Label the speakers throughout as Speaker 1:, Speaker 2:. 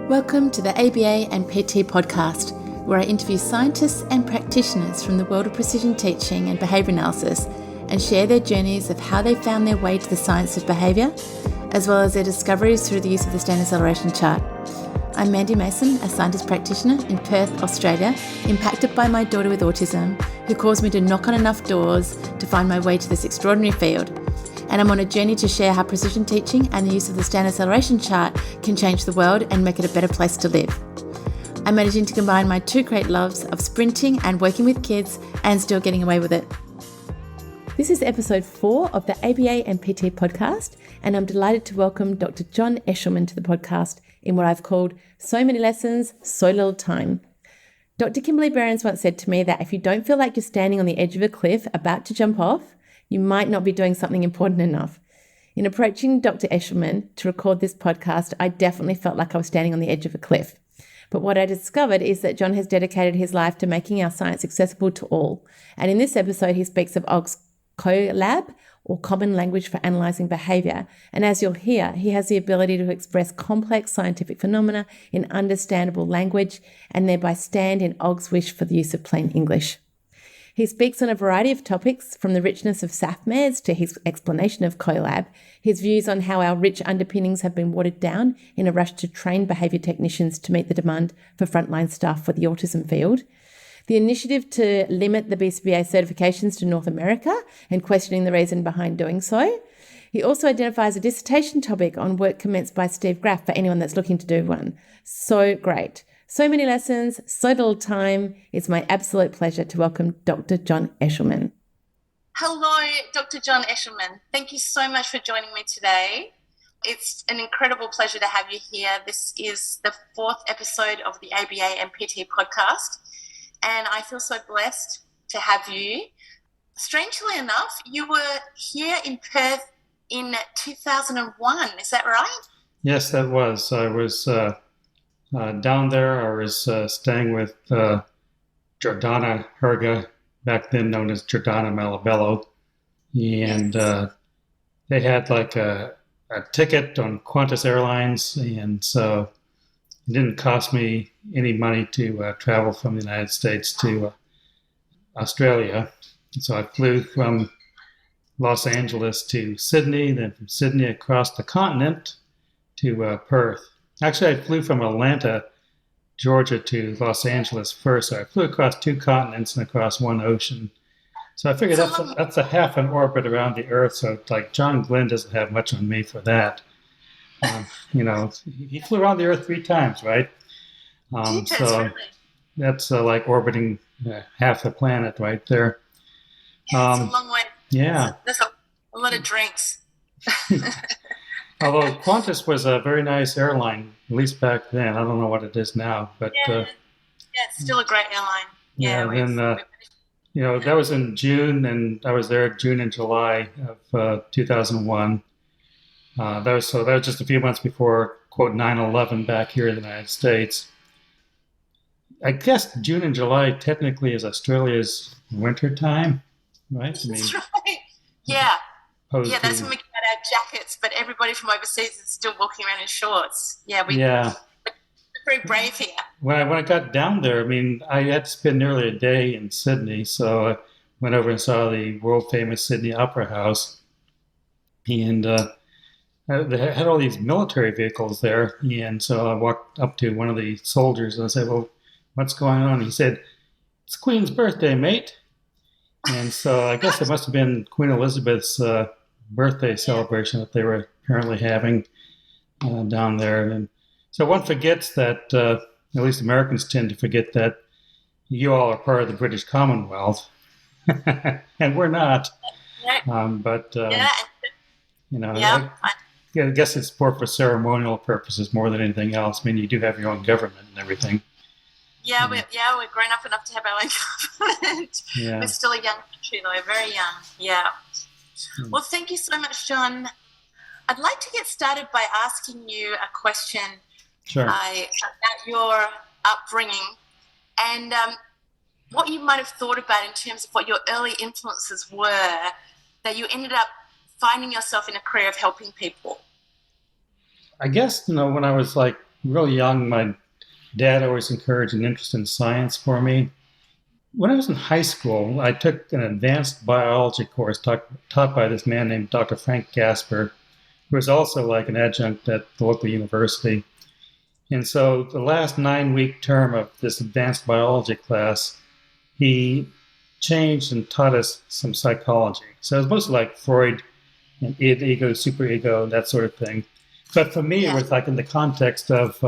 Speaker 1: Welcome to the ABA and PT podcast, where I interview scientists and practitioners from the world of precision teaching and behaviour analysis and share their journeys of how they found their way to the science of behaviour, as well as their discoveries through the use of the Standard Acceleration Chart. I'm Mandy Mason, a scientist practitioner in Perth, Australia, impacted by my daughter with autism, who caused me to knock on enough doors to find my way to this extraordinary field. And I'm on a journey to share how precision teaching and the use of the Standard Acceleration Chart can change the world and make it a better place to live. I'm managing to combine my two great loves of sprinting and working with kids and still getting away with it. This is episode 4 of the ABA and PT podcast, and I'm delighted to welcome Dr. John Eshelman to the podcast in what I've called So Many Lessons, So Little Time. Dr. Kimberly Behrens once said to me that if you don't feel like you're standing on the edge of a cliff about to jump off, you might not be doing something important enough. In approaching Dr. Eshelman to record this podcast, I definitely felt like I was standing on the edge of a cliff. But what I discovered is that John has dedicated his life to making our science accessible to all. And in this episode, he speaks of Og's CoLab, or Common Language for Analysing Behaviour. And as you'll hear, he has the ability to express complex scientific phenomena in understandable language and thereby stand in Og's wish for the use of plain English. He speaks on a variety of topics, from the richness of SAFMEDS to his explanation of CoLab, his views on how our rich underpinnings have been watered down in a rush to train behaviour technicians to meet the demand for frontline staff for the autism field, the initiative to limit the BACB certifications to North America and questioning the reason behind doing so. He also identifies a dissertation topic on work commenced by Steve Graff for anyone that's looking to do one. So great. So many lessons, so little time. It's my absolute pleasure to welcome Dr. John Eshelman.
Speaker 2: Hello, Dr. John Eshelman. Thank you so much for joining me today. It's an incredible pleasure to have you here. This is the 4th episode of the ABA and PT podcast, and I feel so blessed to have you. Strangely enough, you were here in Perth in 2001. Is that right?
Speaker 3: Yes, that was. I was down there. I was staying with Jordana Herga, back then known as Jordana Malabello, and they had like a ticket on Qantas Airlines, and so it didn't cost me any money to travel from the United States to Australia. So I flew from Los Angeles to Sydney, then from Sydney across the continent to Perth. Actually, I flew from Atlanta, Georgia to Los Angeles first. So I flew across 2 continents and across 1 ocean. So I figured that's a half an orbit around the Earth. So like John Glenn doesn't have much on me for that. He flew around the Earth 3 times, right? So that's like orbiting half the planet right there.
Speaker 2: It's a long way.
Speaker 3: Yeah.
Speaker 2: That's a lot of drinks.
Speaker 3: Although Qantas was a very nice airline, at least back then. I don't know what it is now, but
Speaker 2: it's still a great airline.
Speaker 3: That was in June, and I was there June and July of 2001. That was just a few months before, quote, 9/11 back here in the United States. I guess June and July technically is Australia's winter time, right?
Speaker 2: That's right. Yeah. That's when we get out our jackets, but everybody from overseas is still walking around in shorts. We're very brave here.
Speaker 3: When I got down there, I mean, I had to spend nearly a day in Sydney, so I went over and saw the world-famous Sydney Opera House, and they had all these military vehicles there, and so I walked up to one of the soldiers and I said, "Well, what's going on?" He said, "It's Queen's birthday, mate." And so I guess it must have been Queen Elizabeth's birthday celebration that they were apparently having down there. And so one forgets that, at least Americans tend to forget that you all are part of the British Commonwealth, and we're not. I guess it's more for ceremonial purposes more than anything else. I mean, you do have your own government and everything.
Speaker 2: We're grown up enough to have our own government.
Speaker 3: Yeah.
Speaker 2: We're still a young country, though, very young. Yeah. Well, thank you so much, John. I'd like to get started by asking you a question about your upbringing and what you might have thought about in terms of what your early influences were that you ended up finding yourself in a career of helping people.
Speaker 3: I guess, when I was like really young, my dad always encouraged an interest in science for me. When I was in high school, I took an advanced biology course taught by this man named Dr. Frank Gasper, who was also like an adjunct at the local university. And so the last 9-week term of this advanced biology class, he changed and taught us some psychology. So it was mostly like Freud and ego, superego, that sort of thing. But for me, it was like in the context of,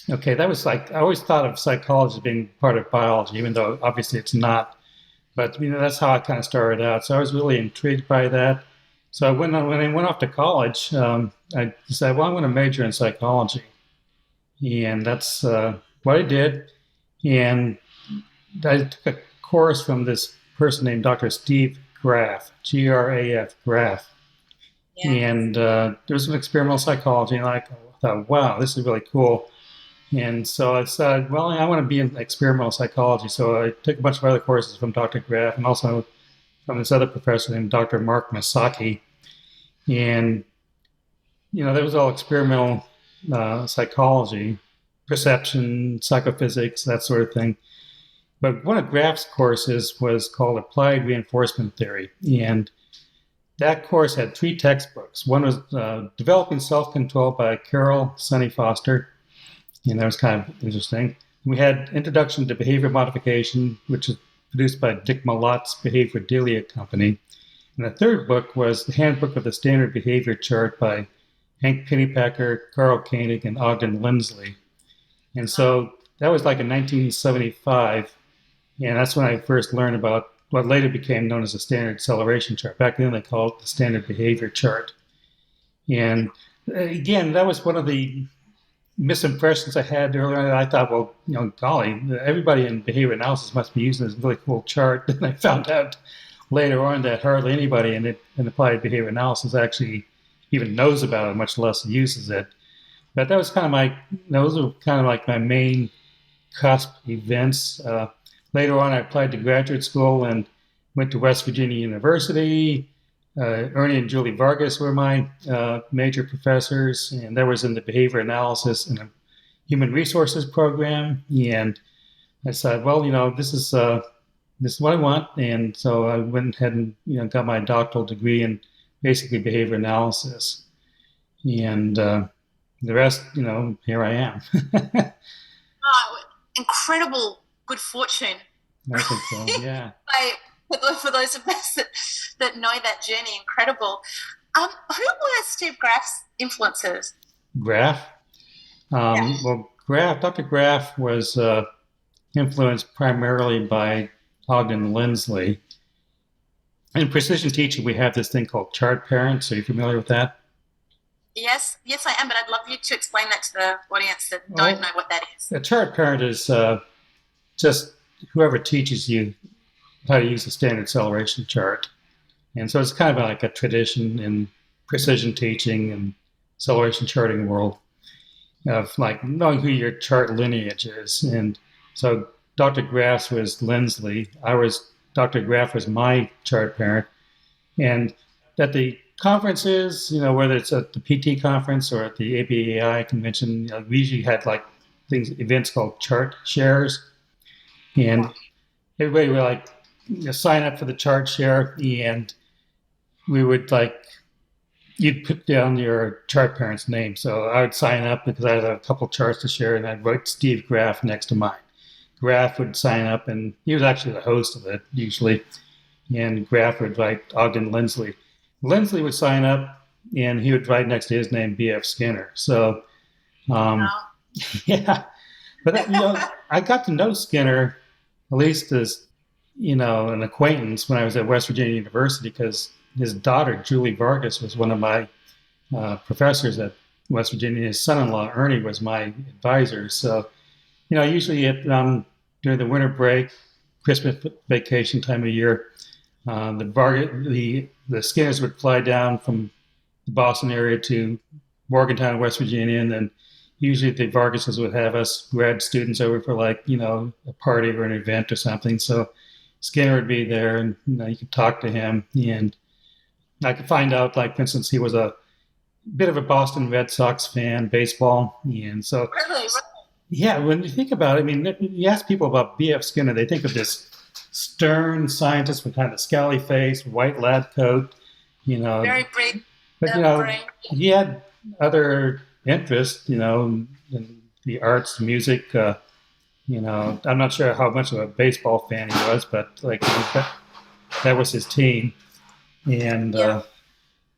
Speaker 3: that was like, I always thought of psychology as being part of biology, even though obviously it's not. But, that's how I kind of started out. So I was really intrigued by that. So when I went off to college, I decided, well, I'm going to major in psychology. And that's what I did. And I took a course from this person named Dr. Steve Graff, Graf, Graff. Yeah. And there was some experimental psychology, and I thought, wow, this is really cool. And so I decided, well, I want to be in experimental psychology. So I took a bunch of other courses from Dr. Graff and also from this other professor named Dr. Mark Masaki. And, that was all experimental psychology, perception, psychophysics, that sort of thing. But one of Graff's courses was called Applied Reinforcement Theory. And that course had 3 textbooks. One was Developing Self-Control by Carol Sunny Foster. And that was kind of interesting. We had Introduction to Behavior Modification, which is produced by Dick Malot's Behaviorology Company. And the third book was The Handbook of the Standard Behavior Chart by Hank Pennypacker, Carl Koenig, and Ogden Lindsley. And so that was like in 1975. And that's when I first learned about what later became known as the Standard Acceleration Chart. Back then they called it the Standard Behavior Chart. And again, that was one of the misimpressions I had earlier. I thought, well, golly, everybody in behavior analysis must be using this really cool chart. And I found out later on that hardly anybody in applied behavior analysis actually even knows about it, much less uses it. But that was those were kind of like my main cusp events. Later on, I applied to graduate school and went to West Virginia University. Ernie and Julie Vargas were my major professors, and that was in the behavior analysis and human resources program. And I said, well, this is what I want. And so I went ahead and got my doctoral degree in basically behavior analysis. And the rest, here I am.
Speaker 2: Incredible good fortune.
Speaker 3: I think so, yeah.
Speaker 2: For those of us that know that journey, incredible. Who were Steve Graff's influences?
Speaker 3: Graff? Well, Dr. Graff was influenced primarily by Ogden Lindsley. In precision teaching, we have this thing called chart parents. Are you familiar with that?
Speaker 2: Yes, I am, but I'd love you to explain that to the audience that don't know what that is.
Speaker 3: A chart parent is just whoever teaches you how to use a standard acceleration chart. And so it's kind of like a tradition in precision teaching and acceleration charting world of like knowing who your chart lineage is. And so Dr. Graff was Lindsley. Dr. Graff was my chart parent. And at the conferences, whether it's at the PT conference or at the ABAI convention, we usually had like events called chart shares. And everybody would like sign up for the chart share, and we would you'd put down your chart parent's name. So I would sign up because I had a couple charts to share, and I'd write Steve Graff next to mine. Graff would sign up, and he was actually the host of it usually. And Graff would write Ogden Lindsley. Lindsley would sign up, and he would write next to his name B.F. Skinner. So, yeah. But, I got to know Skinner, at least as, an acquaintance when I was at West Virginia University, because his daughter, Julie Vargas, was one of my professors at West Virginia. His son-in-law, Ernie, was my advisor. So, usually during the winter break, Christmas vacation time of year, the Skinners would fly down from the Boston area to Morgantown, West Virginia, and then usually the Vargases would have us grad students over for a party or an event or something. So Skinner would be there, and you could talk to him, and I could find out, for instance, he was bit of a Boston Red Sox fan, baseball. And so,
Speaker 2: Really?
Speaker 3: yeah, when you think about it, I mean, you ask people about B.F. Skinner, they think of this stern scientist with kind of scowly face, white lab coat, you know.
Speaker 2: Very brief.
Speaker 3: But, he had other interests, in the arts, music. I'm not sure how much of a baseball fan he was, but that was his team. And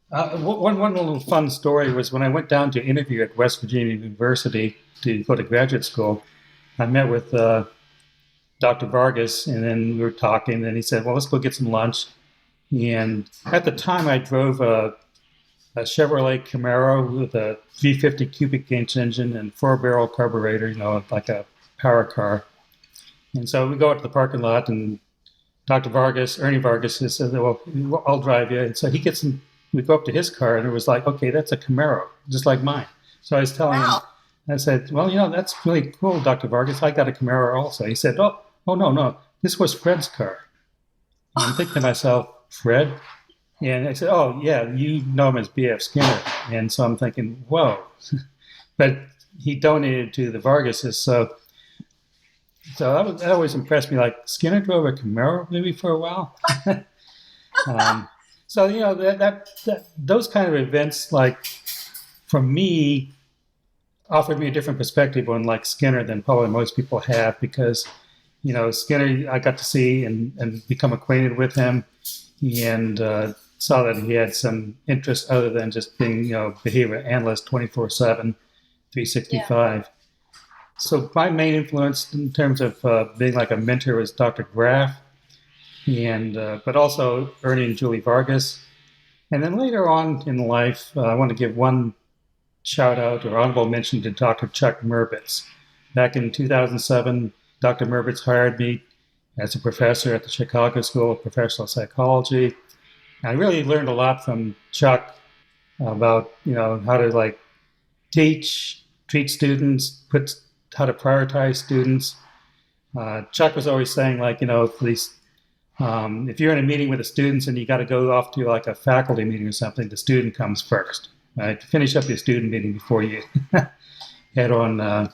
Speaker 3: one little fun story was when I went down to interview at West Virginia University to go to graduate school, I met with Dr. Vargas, and then we were talking, and he said, well, let's go get some lunch. And at the time, I drove a Chevrolet Camaro with a V50 cubic inch engine and 4-barrel carburetor, like a power car. And so we go out to the parking lot, and Dr. Vargas, Ernie Vargas, says, well, I'll drive you. And so we go up to his car, and it was like, okay, that's a Camaro, just like mine. So I was telling him, I said, well, that's really cool, Dr. Vargas. I got a Camaro also. He said, oh, no, this was Fred's car. And I'm thinking to myself, Fred? And I said, oh, yeah, you know him as B.F. Skinner. And so I'm thinking, whoa. But he donated to the Vargases. So that always impressed me. Like, Skinner drove a Camaro maybe for a while. So, those kind of events, like, for me, offered me a different perspective on, like, Skinner than probably most people have, because, Skinner, I got to see and become acquainted with him, and saw that he had some interest other than just being, behavior analyst 24/7, 365. Yeah. So my main influence in terms of being like a mentor was Dr. Graff, and but also Ernie and Julie Vargas. And then later on in life, I want to give one shout out or honorable mention to Dr. Chuck Merbitz. Back in 2007, Dr. Merbitz hired me as a professor at the Chicago School of Professional Psychology. I really learned a lot from Chuck about, how to teach, treat students, how to prioritize students. Chuck was always saying if you're in a meeting with the students and you got to go off to a faculty meeting or something, the student comes first, right? Finish up your student meeting before you head on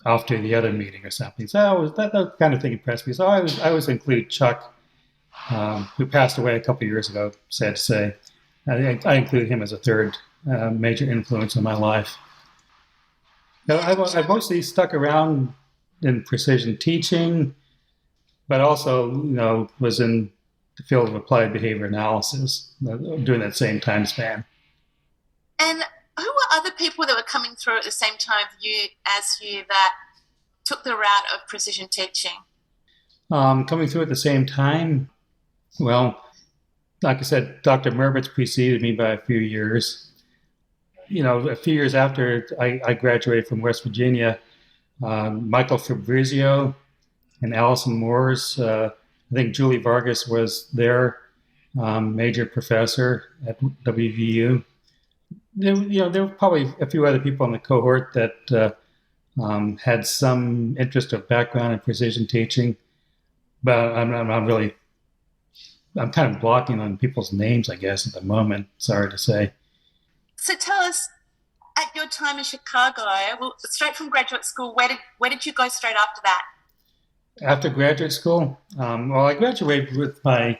Speaker 3: off to the other meeting or something. So that kind of thing impressed me. So I always include Chuck, who passed away a couple of years ago, sad to say. I include him as a third major influence in my life. I've mostly stuck around in precision teaching, but also, was in the field of applied behavior analysis during that same time span.
Speaker 2: And who were other people that were coming through at the same time as you that took the route of precision teaching?
Speaker 3: Coming through at the same time, well, like I said, Dr. Merbitz preceded me by a few years. A few years after I graduated from West Virginia, Michael Fabrizio and Allison Moores, I think Julie Vargas was their major professor at WVU. There were probably a few other people in the cohort that had some interest or background in precision teaching, but I'm kind of blocking on people's names, I guess, at the moment. Sorry to say.
Speaker 2: So tell us, at your time in Chicago, straight from graduate school, where did you go straight after that?
Speaker 3: After graduate school? I graduated with my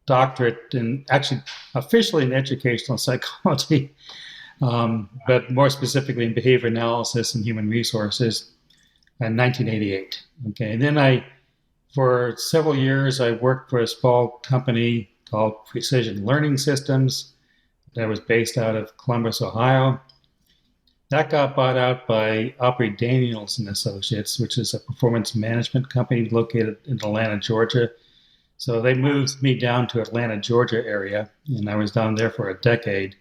Speaker 3: doctorate in, actually, officially in educational psychology, but more specifically in behavior analysis and human resources in 1988. Okay, and then for several years, I worked for a small company called Precision Learning Systems that was based out of Columbus, Ohio. That got bought out by Opry Daniels and Associates, which is a performance management company located in Atlanta, Georgia. So they moved me down to Atlanta, Georgia area, and I was down there for a decade.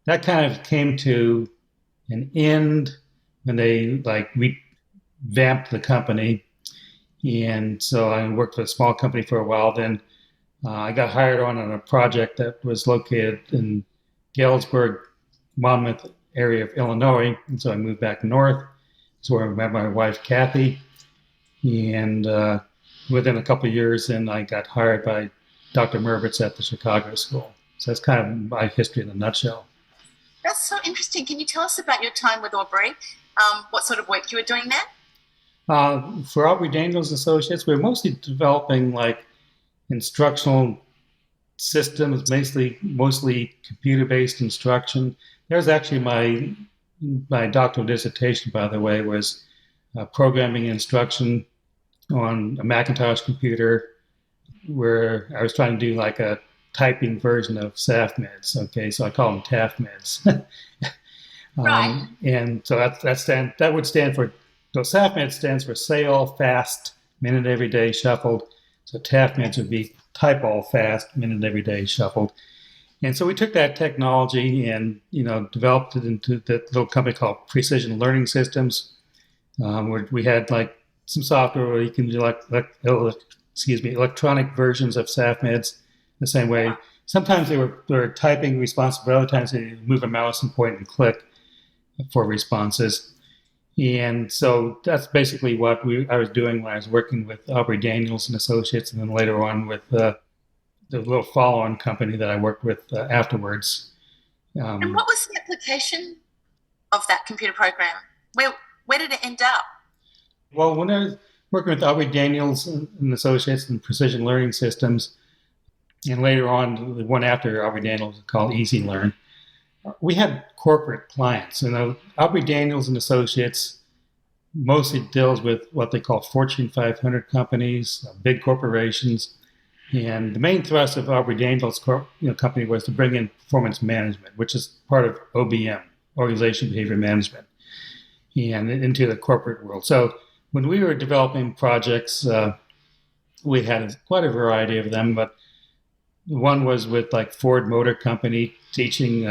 Speaker 3: That kind of came to an end when they revamped the company. And so I worked for a small company for a while. Then I got hired on a project that was located in Galesburg, Monmouth area of Illinois. And so I moved back north. That's where I met my wife, Kathy. And within a couple of years, then I got hired by Dr. Merbitz at the Chicago School. So that's kind of my history in a nutshell.
Speaker 2: That's so interesting. Can you tell us about your time with Aubrey? What sort of work you were doing there?
Speaker 3: For Aubrey Daniels Associates, we're mostly developing like instructional systems, mostly computer-based instruction. There's actually my doctoral dissertation, by the way, was programming instruction on a Macintosh computer, where I was trying to do like a typing version of SAFMEDS. Okay, so I call them TAFMEDS.
Speaker 2: Right.
Speaker 3: And so that would stand for, so SAFMEDS stands for Say All Fast, Minute Every Day Shuffled. So TAFMEDS would be Type All Fast, Minute Every Day Shuffled. And so we took that technology and developed it into that little company called Precision Learning Systems, where we had like some software where you can do electronic versions of SAFMEDS the same way. Sometimes they were typing responses, but other times they move a mouse and point and click for responses. And so that's basically what I was doing when I was working with Aubrey Daniels and Associates, and then later on with the little follow-on company that I worked with afterwards.
Speaker 2: And what was the application of that computer program? Where did it end up?
Speaker 3: Well, when I was working with Aubrey Daniels and Associates and Precision Learning Systems, and later on, the one after Aubrey Daniels called Easy Learn, we had corporate clients. Aubrey Daniels and Associates mostly deals with what they call Fortune 500 companies, big corporations. And the main thrust of Aubrey Daniels' company was to bring in performance management, which is part of OBM, Organization Behavior Management, and into the corporate world. So when we were developing projects, we had quite a variety of them, but one was with like Ford Motor Company teaching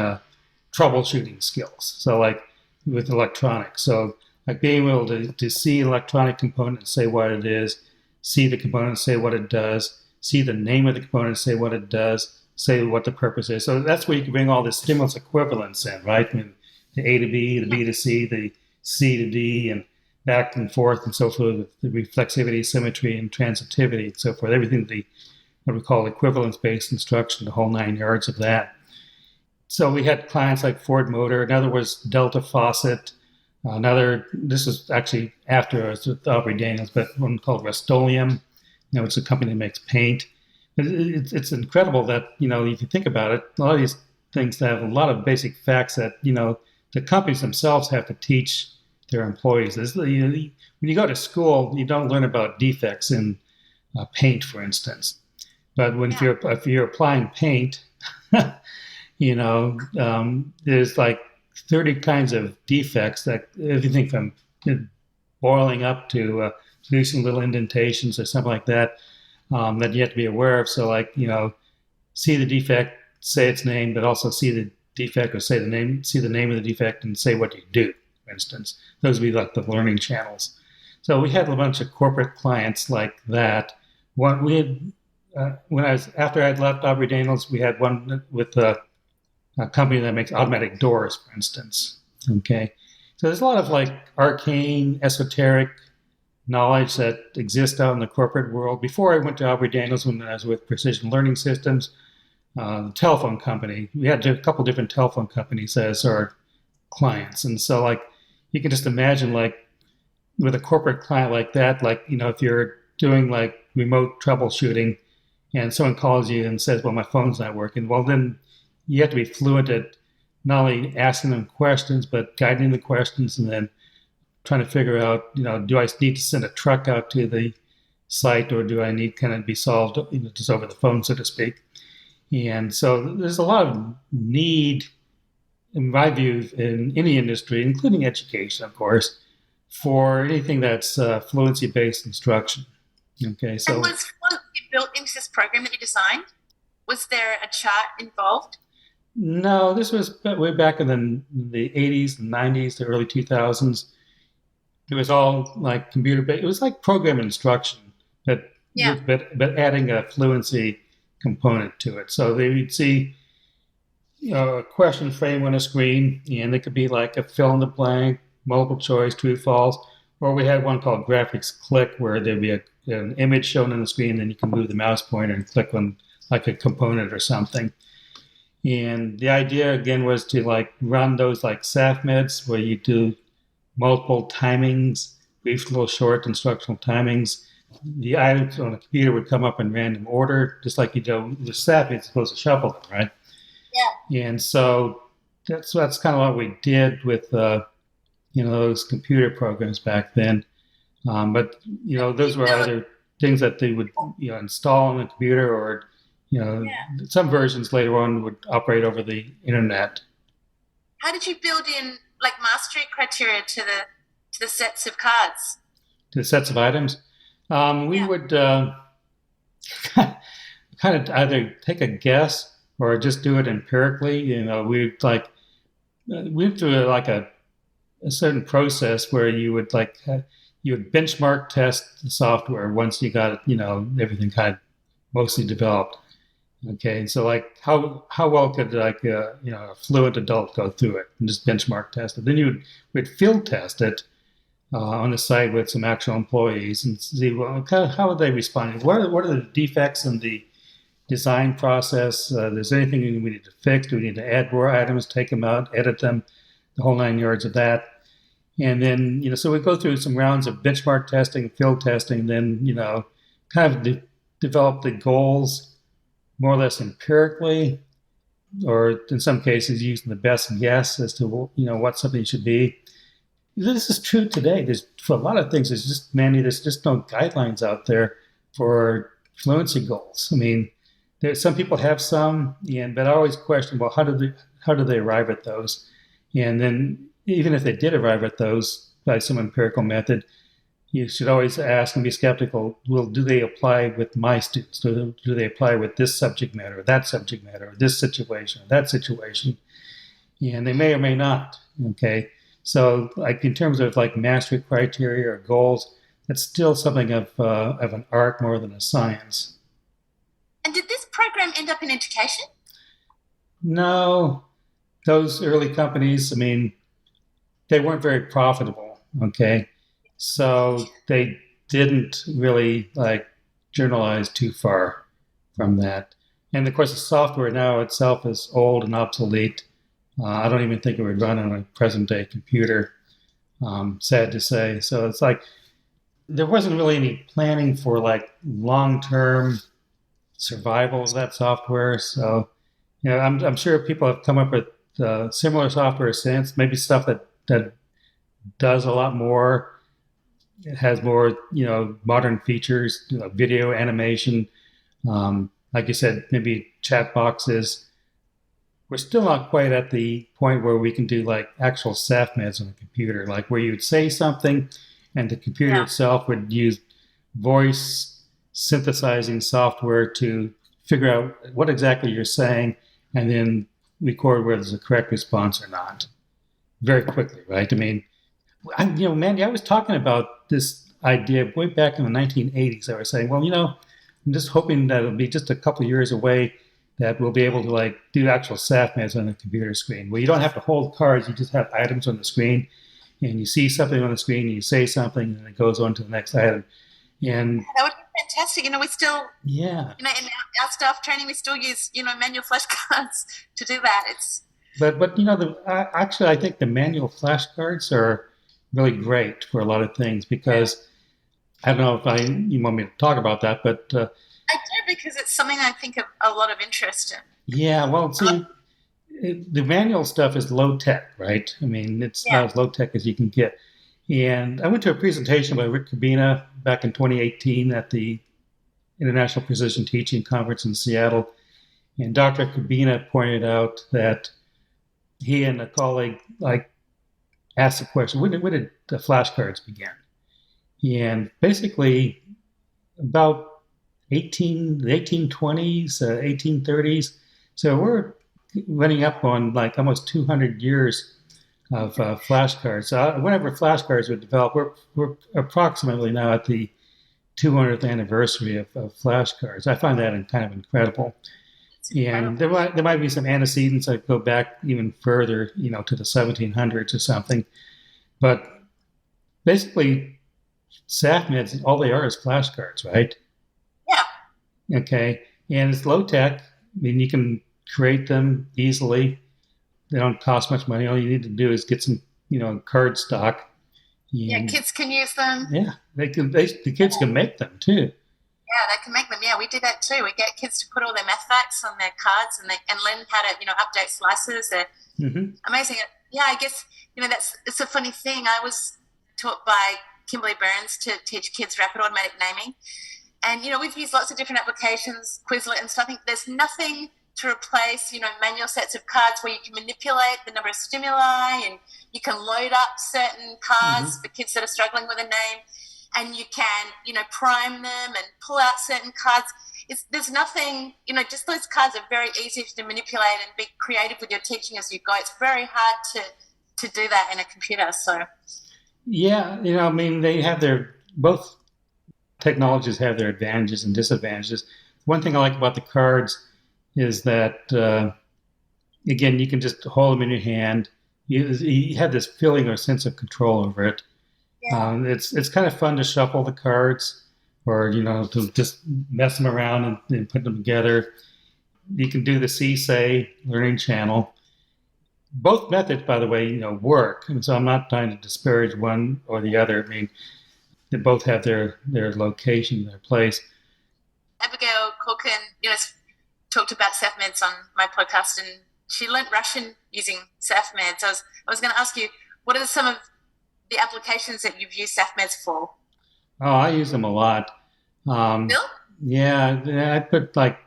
Speaker 3: troubleshooting skills. So like with electronics. So like being able to see an electronic component and say what it is, see the component and say what it does, see the name of the component and say what it does, say what the purpose is. So that's where you can bring all the stimulus equivalence in, right? I mean, the A to B, the B to C, the C to D, and back and forth and so forth, the reflexivity, symmetry, and transitivity, and so forth. Everything what we call equivalence-based instruction, the whole 9 yards of that. So we had clients like Ford Motor. Another was Delta Faucet. This was actually after I was with Aubrey Daniels, but one called Rust-Oleum. It's a company that makes paint. It's incredible that, if you think about it, a lot of these things have a lot of basic facts that, the companies themselves have to teach their employees. When you go to school, you don't learn about defects in paint, for instance. But if you're applying paint, there's like 30 kinds of defects, that everything from boiling up to producing little indentations or something like that, that you have to be aware of. So like, see the defect, say its name, but also see the defect or see the name of the defect and say what you do, for instance. Those would be like the learning channels. So we had a bunch of corporate clients like that. After I'd left Aubrey Daniels, we had one with a company that makes automatic doors, for instance. Okay, so there's a lot of like arcane, esoteric knowledge that exists out in the corporate world. Before I went to Aubrey Daniels, when I was with Precision Learning Systems, the telephone company, we had a couple different telephone companies as our clients, and so like you can just imagine like with a corporate client like that, like if you're doing like remote troubleshooting, and someone calls you and says, well, my phone's not working. Well, then you have to be fluent at not only asking them questions, but guiding the questions and then trying to figure out, do I need to send a truck out to the site, or do I need kind of be solved just over the phone, so to speak? And so there's a lot of need, in my view, in any industry, including education, of course, for anything that's fluency-based instruction. Okay, so.
Speaker 2: And was Fluency built into this program that you designed? Was there a chart involved?
Speaker 3: No, this was way back in the 80s and 90s, the early 2000s. It was all like computer-based. It was like program instruction, but adding a fluency component to it. So they would see a question frame on a screen, and it could be like a fill in the blank, multiple choice, true, false. Or we had one called graphics click, where there'd be an image shown on the screen, and you can move the mouse pointer and click on like a component or something. And the idea again was to like run those like SAFMEDS where you do multiple timings, brief little short instructional timings. The items on the computer would come up in random order, just like you do with SAF, it's supposed to shuffle them, right?
Speaker 2: Yeah.
Speaker 3: And so that's kind of what we did with those computer programs back then. But those were either things that they would install on the computer, or some versions later on would operate over the internet.
Speaker 2: How did you build in like mastery criteria to the sets of cards?
Speaker 3: To the sets of items, we would kind of either take a guess or just do it empirically. We'd do like a certain process where you would you would benchmark test the software once you got everything kind of mostly developed. Okay, so like how well could a fluent adult go through it and just benchmark test it? Then we'd field test it on the site with some actual employees and see kind of how are they responding. What are the defects in the design process? There's anything we need to fix? Do we need to add more items, take them out, edit them, the whole 9 yards of that? And then so we go through some rounds of benchmark testing, field testing, then kind of develop the goals more or less empirically, or in some cases using the best guess as to what something should be. This is true today. For a lot of things, there's just no guidelines out there for fluency goals. I mean, some people have some, but I always question, well, how do they arrive at those? And then even if they did arrive at those by some empirical method, you should always ask and be skeptical, well, do they apply with my students? Do they apply with this subject matter or that subject matter or this situation or that situation? And they may or may not, okay? So like in terms of like mastery criteria or goals, that's still something of an art more than a science.
Speaker 2: And did this program end up in education?
Speaker 3: No, those early companies, I mean, they weren't very profitable, okay? So they didn't really like journalize too far from that. And of course, the software now itself is old and obsolete. I don't even think it would run on a present day computer, sad to say. So it's like there wasn't really any planning for like long-term survival of that software. So, I'm sure people have come up with similar software since, maybe stuff that does a lot more. It has more, modern features, video, animation. Like you said, maybe chat boxes. We're still not quite at the point where we can do like actual SAFMEDS on a computer, like where you would say something and the computer itself would use voice synthesizing software to figure out what exactly you're saying and then record whether there's a correct response or not very quickly, right? I mean, Mandy, I was talking about this idea way back in the 1980s. I was saying, well, I'm just hoping that it'll be just a couple of years away that we'll be able to like do actual SAFMEDS on a computer screen where you don't have to hold cards, you just have items on the screen and you see something on the screen and you say something and it goes on to the next item. And
Speaker 2: that would be fantastic. We still, in our staff training, we still use, manual flashcards to do that.
Speaker 3: But actually, I think the manual flashcards are really great for a lot of things because I don't know if you want me to talk about that, but
Speaker 2: I do because it's something I think of a lot of interest in.
Speaker 3: Yeah, well, see, the manual stuff is low tech, right? I mean, it's not as low tech as you can get. And I went to a presentation by Rick Cabina back in 2018 at the International Precision Teaching Conference in Seattle. And Dr. Cabina pointed out that he and a colleague asked the question, when did the flashcards begin? And basically about the 1820s, 1830s. So we're running up on like almost 200 years of flashcards. So whenever flashcards were developed, we're approximately now at the 200th anniversary of flashcards. I find that kind of incredible. And there might be some antecedents that go back even further, to the 1700s or something. But basically, SAFMEDS, all they are is flashcards, right?
Speaker 2: Yeah.
Speaker 3: Okay. And it's low tech. I mean, you can create them easily. They don't cost much money. All you need to do is get some, card stock.
Speaker 2: Yeah, kids can use them.
Speaker 3: Yeah, the kids can make them too.
Speaker 2: Yeah, they can make them. Yeah, we do that too. We get kids to put all their math facts on their cards and learn how to, update slices. They're amazing. Yeah, I guess, it's a funny thing. I was taught by Kimberly Burns to teach kids rapid automatic naming. And, we've used lots of different applications, Quizlet and stuff. I think there's nothing to replace, manual sets of cards where you can manipulate the number of stimuli and you can load up certain cards for kids that are struggling with a name, and you can, prime them and pull out certain cards. There's nothing, just those cards are very easy to manipulate and be creative with your teaching as you go. It's very hard to do that in a computer. So,
Speaker 3: yeah, they have both technologies have their advantages and disadvantages. One thing I like about the cards is that, again, you can just hold them in your hand. You have this feeling or sense of control over it. Yeah. It's kind of fun to shuffle the cards or, to just mess them around and put them together. You can do the Seesaw learning channel. Both methods, by the way, work. And so I'm not trying to disparage one or the other. They both have their location, their place.
Speaker 2: Abigail Corkin, talked about SAFMEDS on my podcast, and she learnt Russian using SAFMEDS. I was going to ask you, what are some of the applications that you've used SAFMEDS for?
Speaker 3: Oh, I use them a lot.
Speaker 2: Bill?
Speaker 3: Yeah, I put like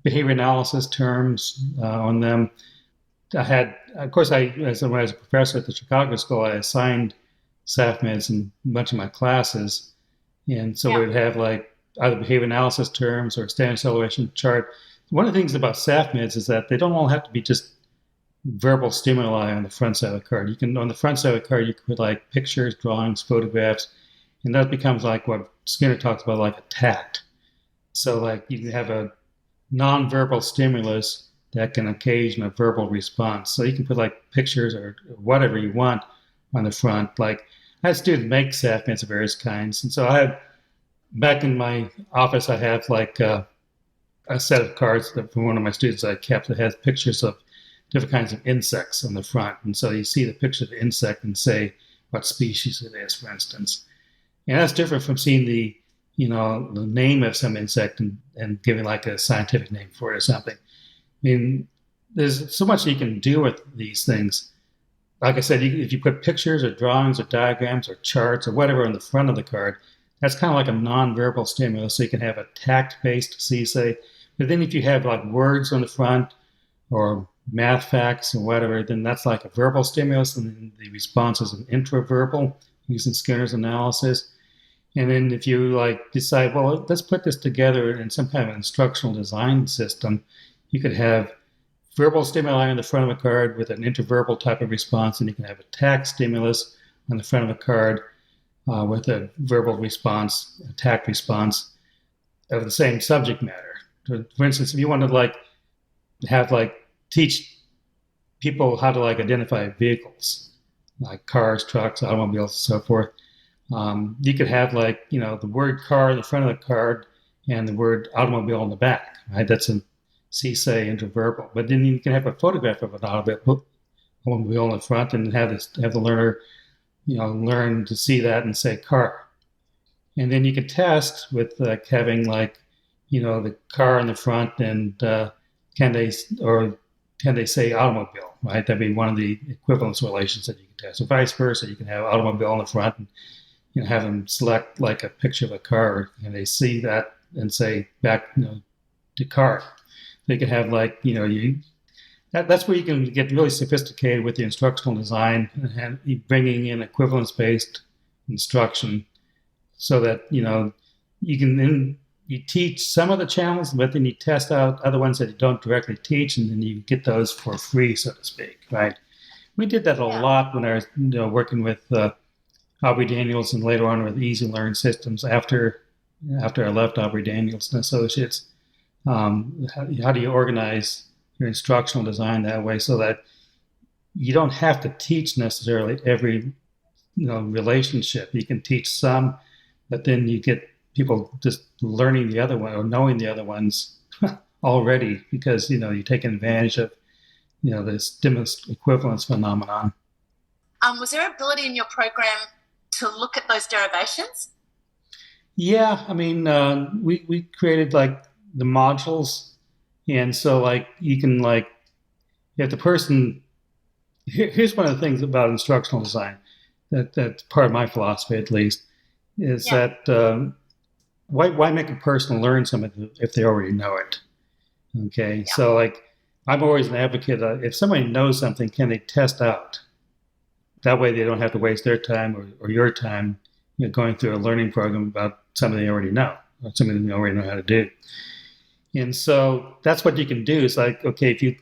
Speaker 3: behavior analysis terms on them. I had, of course, when I was a professor at the Chicago School, I assigned SAFMEDS in a bunch of my classes. And so we would have like either behavior analysis terms or standard acceleration chart. One of the things about SAFMEDS is that they don't all have to be just verbal stimuli on the front side of the card. On the front side of the card, you can put like pictures, drawings, photographs, and that becomes like what Skinner talks about, like a tact. So like you can have a nonverbal stimulus that can occasion a verbal response. So you can put like pictures or whatever you want on the front. Like I had students make SAFMEDS of various kinds. And so I had, back in my office, I have like a set of cards that from one of my students I kept that has pictures of different kinds of insects on the front. And so you see the picture of the insect and say what species it is, for instance. And that's different from seeing the name of some insect and giving like a scientific name for it or something. There's so much you can do with these things. Like I said, if you put pictures or drawings or diagrams or charts or whatever on the front of the card, that's kind of like a nonverbal stimulus. So you can have a tact-based Seesaw. But then if you have like words on the front or math facts or whatever, then that's like a verbal stimulus, and then the response is an intraverbal using Skinner's analysis. And then if you like decide, well, let's put this together in some kind of instructional design system, you could have verbal stimuli on the front of a card with an interverbal type of response, and you can have a tact stimulus on the front of a card with a verbal response, a tact response of the same subject matter. For instance, if you want to teach people how to identify vehicles, like cars, trucks, automobiles, and so forth, you could have the word car in the front of the card and the word automobile in the back, right? That's a Seesaw interverbal. But then you can have a photograph of an automobile in the front and have the learner, learn to see that and say car. And then you can test with having the car in the front and can they say automobile, right? That'd be one of the equivalence relations that you can test. So vice versa, you can have automobile in the front and have them select like a picture of a car, and they see that and say back to car. They could have that's where you can get really sophisticated with the instructional design and bringing in equivalence-based instruction, so that you can then you teach some of the channels, but then you test out other ones that you don't directly teach, and then you get those for free, so to speak, right? We did that a lot when I was working with Aubrey Daniels and later on with Easy Learn Systems after I left Aubrey Daniels and Associates. How do you organize your instructional design that way so that you don't have to teach necessarily every relationship? You can teach some, but then you get people just learning the other one or knowing the other ones already because, you're taking advantage of, the stimulus equivalence phenomenon.
Speaker 2: Was there ability in your program to look at those derivations?
Speaker 3: Yeah, I mean, we created like the modules, and so like you can like if the person. Here's one of the things about instructional design that's part of my philosophy, at least, is that why make a person learn something if they already know it? Okay, so like I'm always an advocate. If somebody knows something, can they test out? That way, they don't have to waste their time or your time, going through a learning program about something they already know or something they already know how to do. And so that's what you can do. Is like, okay, if you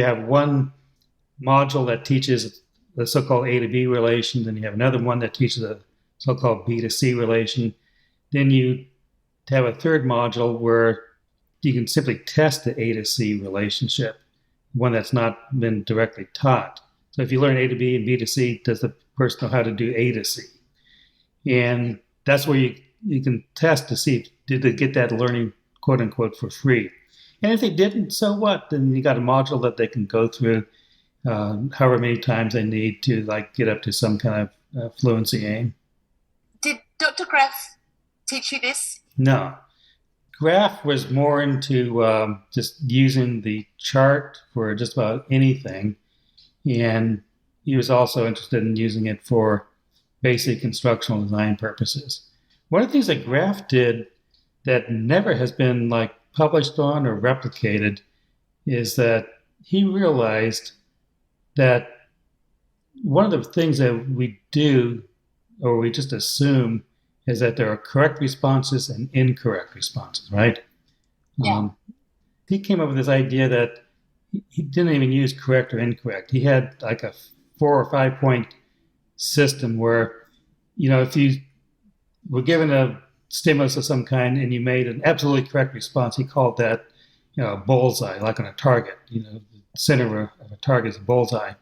Speaker 3: have one module that teaches the so-called A to B relation, then you have another one that teaches the so-called B to C relation. Then you have a third module where you can simply test the A to C relationship, one that's not been directly taught. So if you learn A to B and B to C, does the person know how to do A to C? And that's where you can test to see, did they get that learning, quote unquote, for free? And if they didn't, so what? Then you got a module that they can go through however many times they need to like get up to some kind of fluency aim.
Speaker 2: Did Dr. Graf teach you this?
Speaker 3: No. Graf was more into just using the chart for just about anything. And he was also interested in using it for basic instructional design purposes. One of the things that Graf did that never has been like published on or replicated is that he realized that one of the things that we do or we just assume is that there are correct responses and incorrect responses, right?
Speaker 2: Yeah.
Speaker 3: He came up with this idea that he didn't even use correct or incorrect. He had like a 4 or 5 point system where, if you were given a stimulus of some kind and you made an absolutely correct response, he called that, a bullseye, like on a target. The center of a target is a bullseye.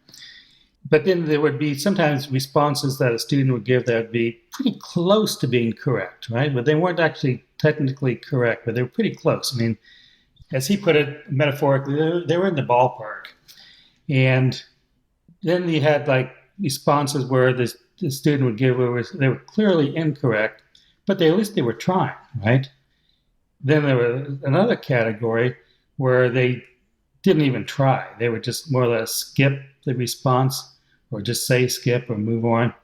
Speaker 3: But then there would be sometimes responses that a student would give that would be pretty close to being correct, right? But they weren't actually technically correct, but they were pretty close. I mean, as he put it metaphorically, they were in the ballpark. And then you had like responses where the student would give where they were clearly incorrect, but at least they were trying, right? Then there was another category where they didn't even try. They would just more or less skip the response or just say skip or move on.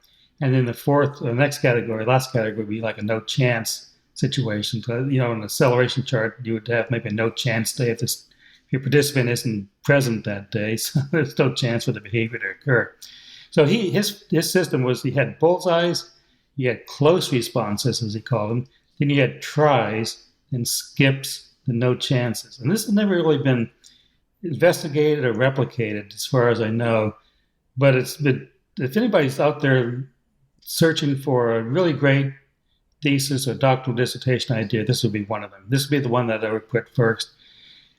Speaker 3: And then the next category, last category would be like a no chance situation. So, in an acceleration chart, you would have maybe a no chance day if your participant isn't present that day. So there's no chance for the behavior to occur. So his system was he had bullseyes, you had close responses, as he called them, then you had tries and skips and no chances. And this has never really been investigated or replicated as far as I know. But if anybody's out there searching for a really great thesis or doctoral dissertation idea, this would be one of them. This would be the one that I would put first.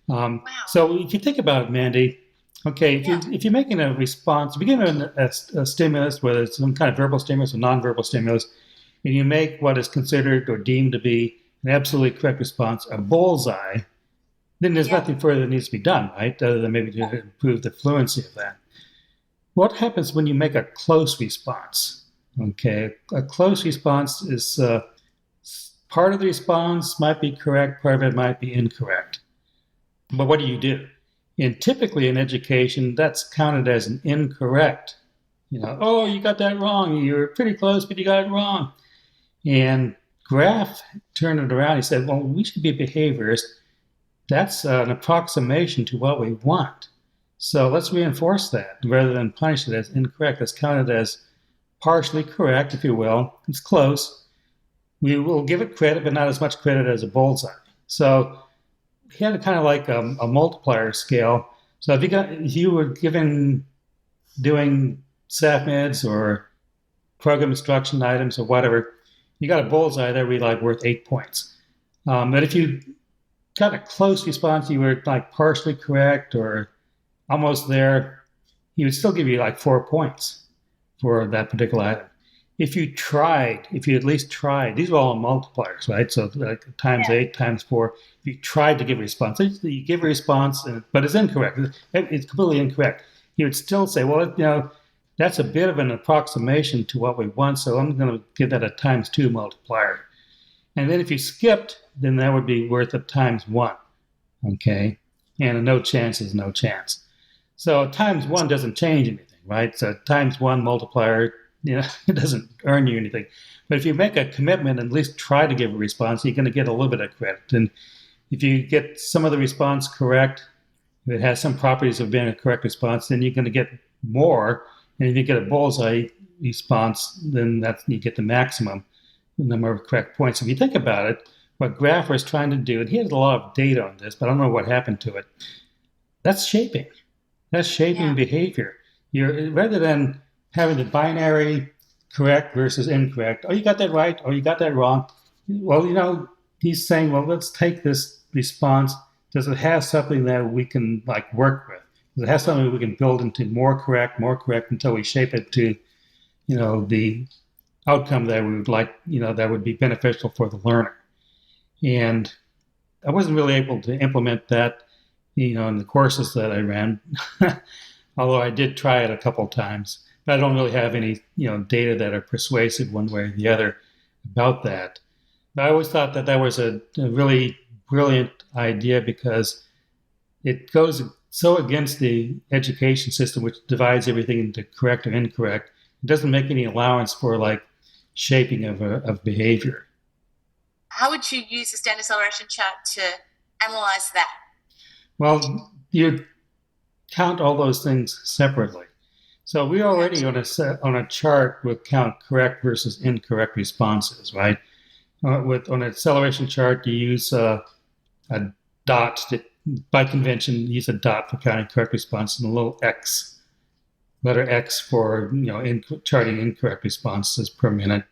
Speaker 2: Wow.
Speaker 3: So if you think about it, Mandy, okay, if you're making a response, if you're given a stimulus, whether it's some kind of verbal stimulus or nonverbal stimulus, and you make what is considered or deemed to be an absolutely correct response, a bullseye, then there's nothing further that needs to be done, right? Other than maybe to improve the fluency of that. What happens when you make a close response? Okay, a close response is part of the response might be correct, part of it might be incorrect. But what do you do? And typically in education, that's counted as an incorrect. Oh, you got that wrong. You were pretty close, but you got it wrong. And Graf turned it around. He said, well, we should be behaviorists. That's an approximation to what we want. So let's reinforce that rather than punish it as incorrect. Let's count it as partially correct, if you will. It's close. We will give it credit, but not as much credit as a bullseye. So he had kind of like a multiplier scale. So if you were doing SAFMEDS or program instruction items or whatever, you got a bullseye that would be like worth 8 points. But if you got a close response, you were like partially correct or almost there, he would still give you like 4 points for that particular item. if you at least tried, these are all multipliers, right? So like times 8, times 4, if you tried to give a response, you give a response, but it's incorrect. It's completely incorrect. You would still say, well, that's a bit of an approximation to what we want, so I'm going to give that a times 2 multiplier. And then if you skipped, then that would be worth of times 1, okay? And a no chance is no chance. So times 1 doesn't change anything, right? So times 1 multiplier, it doesn't earn you anything. But if you make a commitment and at least try to give a response, you're going to get a little bit of credit. And if you get some of the response correct, if it has some properties of being a correct response, then you're going to get more. And if you get a bullseye response, then you get the maximum number of correct points. If you think about it, what Graf was trying to do, and he had a lot of data on this, but I don't know what happened to it. That's shaping. That's shaping behavior. Rather than having the binary correct versus incorrect, you got that right, or you got that wrong. Well, he's saying, well, let's take this response. Does it have something that we can work with? Does it have something we can build into more correct until we shape it to, the outcome that we would like, that would be beneficial for the learner. And I wasn't really able to implement that, in the courses that I ran, although I did try it a couple times. But I don't really have any, data that are persuasive one way or the other about that. But I always thought that was a really brilliant idea because it goes so against the education system, which divides everything into correct or incorrect. It doesn't make any allowance for shaping of behavior.
Speaker 2: How would you use the standard acceleration chart to analyze that?
Speaker 3: Well, you count all those things separately. So we already on a chart would count correct versus incorrect responses, right? On an acceleration chart, you use a dot. By convention, you use a dot for counting correct responses and a little X, letter X for charting incorrect responses per minute.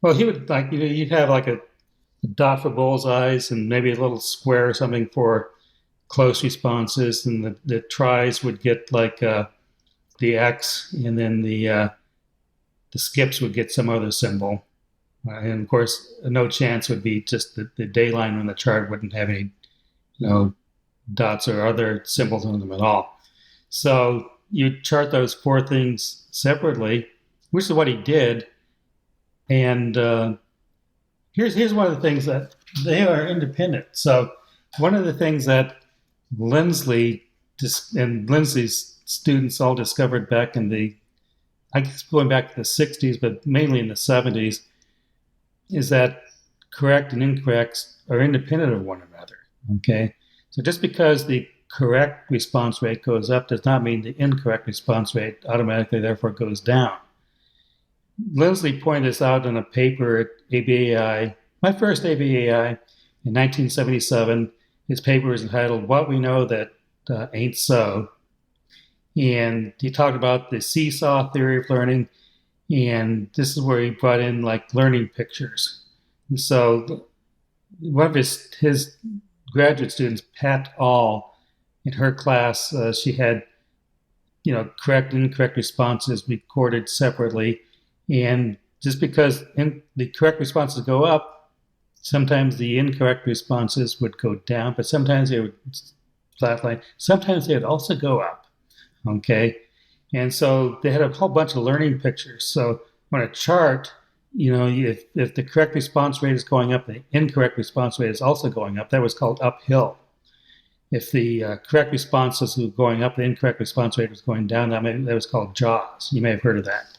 Speaker 3: Well, he would you'd have a dot for bullseyes and maybe a little square or something for close responses, and the tries would get the X, and then the skips would get some other symbol. And of course, a no chance would be just the day line on the chart wouldn't have any, dots or other symbols on them at all. So you chart those 4 things separately, which is what he did. And here's one of the things that they are independent. So one of the things that Lindsley and Lindsley's students all discovered back in I guess going back to the 60s, but mainly in the 70s, is that correct and incorrect are independent of one another, okay? So just because the correct response rate goes up does not mean the incorrect response rate automatically therefore goes down. Lindsley pointed this out in a paper at ABAI, my first ABAI in 1977. His paper is entitled "What We Know That Ain't So." And he talked about the Seesaw theory of learning. And this is where he brought in learning pictures. And so one of his graduate students, Pat All, in her class, she had, correct and incorrect responses recorded separately. And just because the correct responses go up, sometimes the incorrect responses would go down, but sometimes they would flatline. Sometimes they would also go up. Okay. And so they had a whole bunch of learning pictures. So on a chart, if the correct response rate is going up, the incorrect response rate is also going up. That was called uphill. If the correct responses were going up, the incorrect response rate was going down. That was called jaws. You may have heard of that.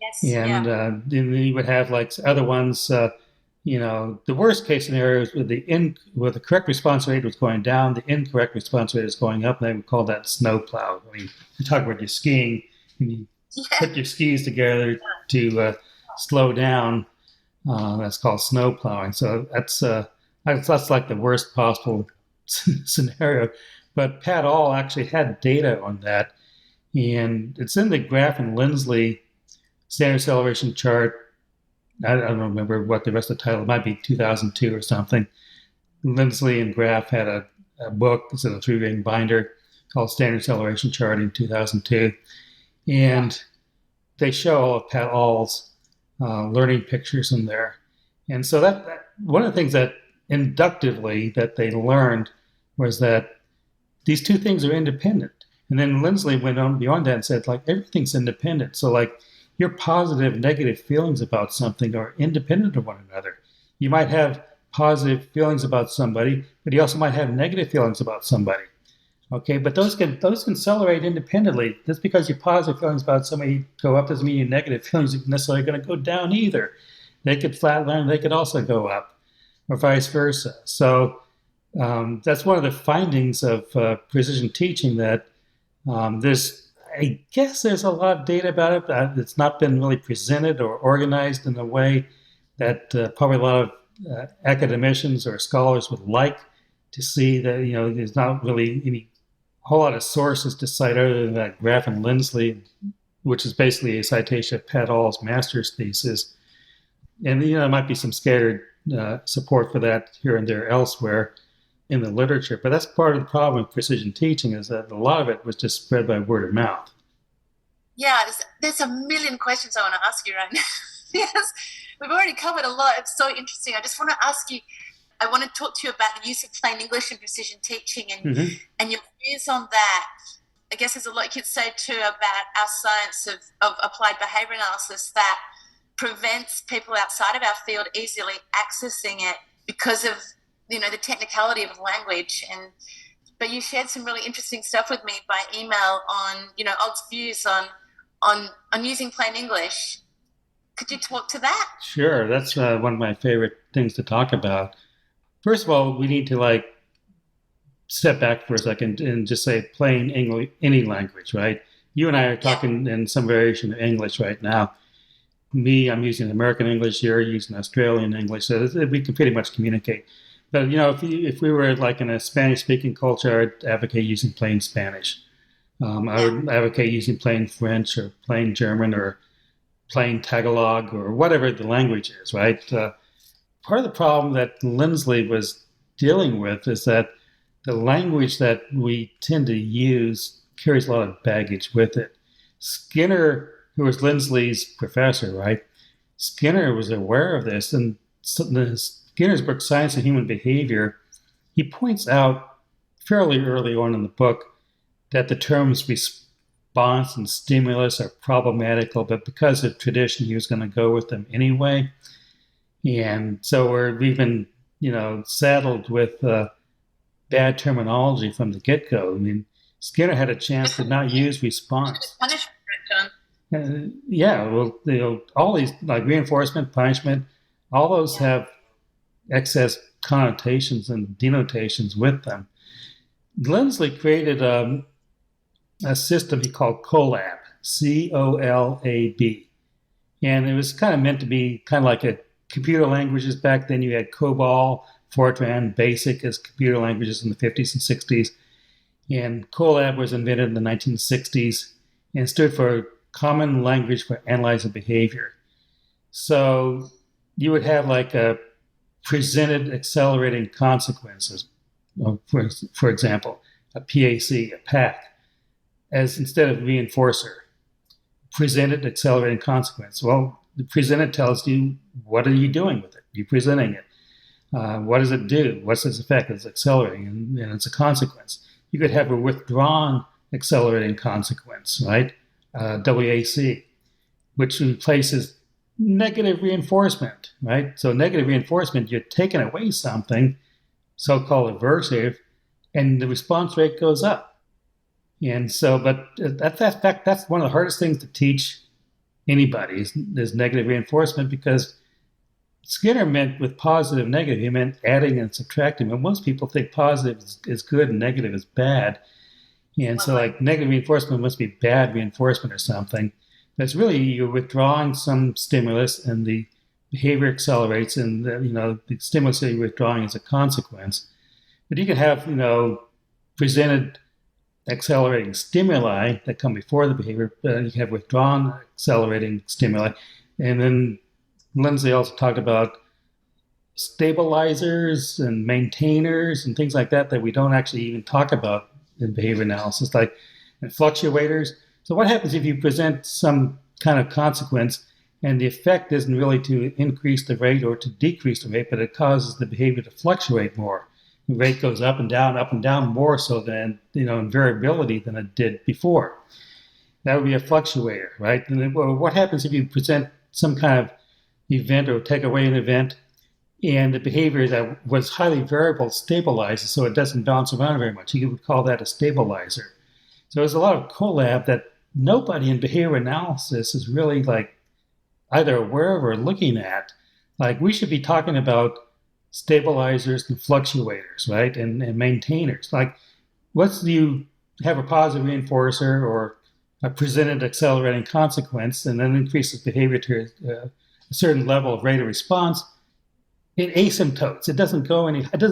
Speaker 2: Yes.
Speaker 3: And then you would have other ones. The worst case scenarios where the correct response rate was going down, the incorrect response rate is going up, and they would call that snowplow. You talk about your skiing, and you put your skis together to slow down. That's called snowplowing. So that's the worst possible scenario. But Pat All actually had data on that, and it's in the Graf and Lindsley standard acceleration chart. I don't remember what the rest of the title, it might be 2002 or something. Lindsley and Graf had a book, it's in a 3-ring binder called Standard Acceleration Chart in 2002. And they show all of Pat All's learning pictures in there. And so that one of the things that inductively that they learned was that these two things are independent. And then Lindsley went on beyond that and said, like, everything's independent. So, like, your positive, negative feelings about something are independent of one another. You might have positive feelings about somebody, but you also might have negative feelings about somebody. Okay, but those can accelerate independently. Just because your positive feelings about somebody go up doesn't mean your negative feelings are necessarily going to go down either. They could flatline, they could also go up, or vice versa. So that's one of the findings of precision teaching, that I guess there's a lot of data about it, but it's not been really presented or organized in a way that probably a lot of academicians or scholars would like to see. That, there's not really any whole lot of sources to cite other than that graph in Lindsley, which is basically a citation of Pat All's master's thesis. And, there might be some scattered support for that here and there elsewhere in the literature. But that's part of the problem with precision teaching, is that a lot of it was just spread by word of mouth.
Speaker 2: Yeah, there's a million questions I want to ask you right now. Yes, we've already covered a lot. It's so interesting. I just want to ask you, I want to talk to you about the use of plain English in precision teaching and your views on that. I guess there's a lot you could say too about our science of applied behavior analysis that prevents people outside of our field easily accessing it because of the technicality of language. But you shared some really interesting stuff with me by email on Og's views on using plain English. Could you talk to that?
Speaker 3: Sure, that's one of my favorite things to talk about. First of all, we need to step back for a second and just say plain English, any language, right? You and I are talking in some variation of English right now. Me, I'm using American English. You're using Australian English, so we can pretty much communicate. But if we were in a Spanish-speaking culture, I'd advocate using plain Spanish. I would advocate using plain French or plain German or plain Tagalog or whatever the language is, right? Part of the problem that Lindsley was dealing with is that the language that we tend to use carries a lot of baggage with it. Skinner, who was Lindsley's professor, right? Skinner was aware of this, and Skinner's book, Science of Human Behavior, he points out fairly early on in the book that the terms response and stimulus are problematical, but because of tradition, he was going to go with them anyway. And so we've been, saddled with bad terminology from the get-go. I mean, Skinner had a chance to not use response. All these, like reinforcement, punishment, all those have excess connotations and denotations with them. Lindsley created a system he called COLAB, COLAB. And it was kind of meant to be kind of like a computer languages back then. You had COBOL, Fortran, BASIC as computer languages in the 50s and 60s. And COLAB was invented in the 1960s and stood for Common Language for Analyzing Behavior. So you would have a presented accelerating consequences, for example, a PAC, a PAC, as instead of reinforcer. Presented accelerating consequence. Well, the presented tells you, what are you doing with it? You're presenting it. What does it do? What's its effect? It's accelerating, and it's a consequence. You could have a withdrawn accelerating consequence, right? WAC, which replaces negative reinforcement, right? So negative reinforcement, you're taking away something, so-called aversive, and the response rate goes up. And so, but that's one of the hardest things to teach anybody is negative reinforcement, because Skinner meant with positive, negative, he meant adding and subtracting. And most people think positive is good and negative is bad. And so negative reinforcement must be bad reinforcement or something. But it's really you're withdrawing some stimulus and the behavior accelerates, and the stimulus that you're withdrawing is a consequence. But you can have, presented accelerating stimuli that come before the behavior. You can have withdrawn accelerating stimuli. And then Lindsley also talked about stabilizers and maintainers and things like that we don't actually even talk about in behavior analysis, and fluctuators. So what happens if you present some kind of consequence And the effect isn't really to increase the rate or to decrease the rate, but it causes the behavior to fluctuate more. The rate goes up and down more so than, in variability than it did before. That would be a fluctuator, right? And then, well, what happens if you present some kind of event or take away an event and the behavior that was highly variable stabilizes so it doesn't bounce around very much? You would call that a stabilizer. So there's a lot of collab that nobody in behavior analysis is really either aware of or looking at. We should be talking about stabilizers and fluctuators, right? And maintainers. Once you have a positive reinforcer or a presented accelerating consequence and then increases behavior to a certain level of rate of response, it asymptotes. It doesn't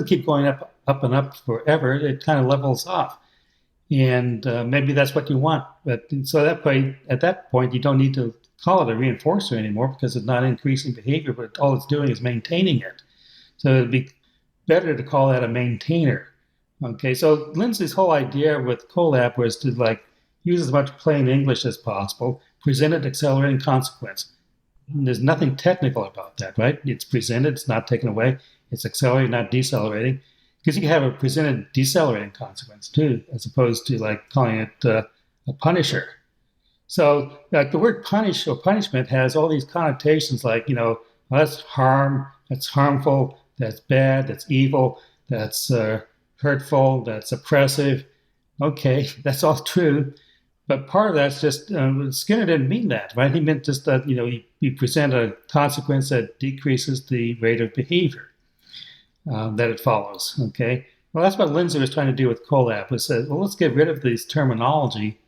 Speaker 3: keep going up and up forever. It kind of levels off. And maybe that's what you want. But so at that point, you don't need to call it a reinforcer anymore because it's not increasing behavior, but all it's doing is maintaining it. So it'd be better to call that a maintainer. Okay, so Lindsley's whole idea with collab was to use as much plain English as possible, presented accelerating consequence. And there's nothing technical about that, right? It's presented, it's not taken away. It's accelerating, not decelerating. Because you can have a presented decelerating consequence too, as opposed to calling it a punisher. So the word punish or punishment has all these connotations well, that's harm, that's harmful, that's bad, that's evil, that's hurtful, that's oppressive. Okay, that's all true. But part of that's just, Skinner didn't mean that, right? He meant just that, you present a consequence that decreases the rate of behavior that it follows, okay? Well, that's what Lindsley was trying to do with collab, was say, well, let's get rid of these terminology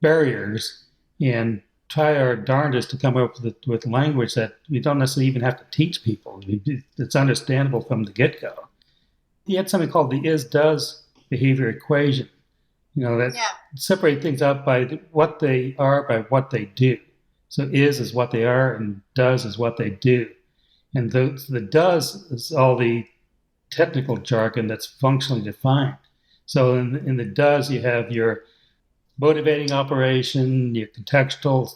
Speaker 3: barriers and try our darndest to come up with language that we don't necessarily even have to teach people. It's understandable from the get-go. He had something called the is-does behavior equation, that separate things out by what they are, by what they do. So is what they are, and does is what they do. And the does is all the technical jargon that's functionally defined. So in the does, you have your motivating operation, your contextual,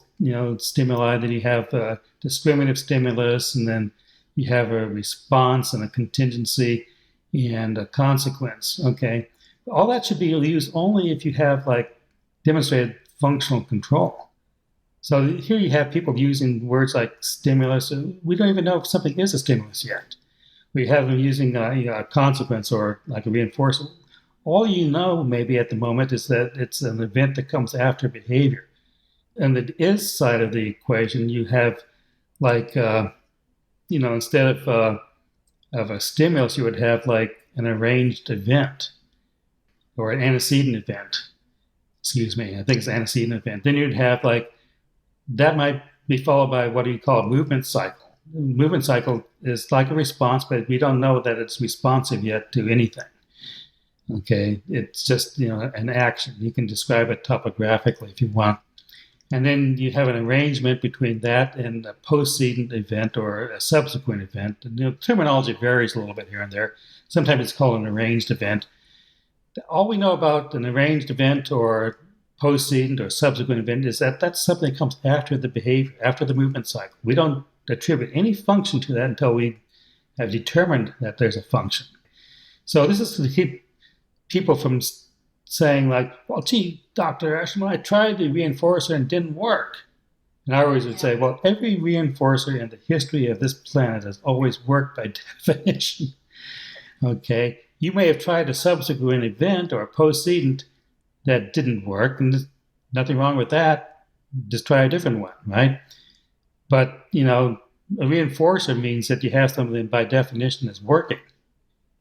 Speaker 3: stimuli, then you have a discriminative stimulus, and then you have a response and a contingency and a consequence, okay? All that should be used only if you have demonstrated functional control. So here you have people using words like stimulus. We don't even know if something is a stimulus yet. We have them using a consequence or a reinforcer. All you know maybe at the moment is that it's an event that comes after behavior. And the is side of the equation, you have instead of a stimulus, you would have an arranged event or an antecedent event. Excuse me, I think it's an antecedent event. Then you'd have that might be followed by what do you call a movement cycle. Movement cycle is like a response, but we don't know that it's responsive yet to anything. Okay, it's just an action. You can describe it topographically if you want. And then you have an arrangement between that and a postcedent event or a subsequent event. And, terminology varies a little bit here and there. Sometimes it's called an arranged event. All we know about an arranged event or postcedent or subsequent event is that that's something that comes after the behavior, after the movement cycle. We don't attribute any function to that until we have determined that there's a function. So this is to keep people from saying well, gee, Dr. Eshleman, I tried the reinforcer and it didn't work. And I always would say, well, every reinforcer in the history of this planet has always worked by definition. Okay, you may have tried a subsequent event or a postcedent that didn't work, and there's nothing wrong with that. Just try a different one, right? But, a reinforcer means that you have something by definition that's working.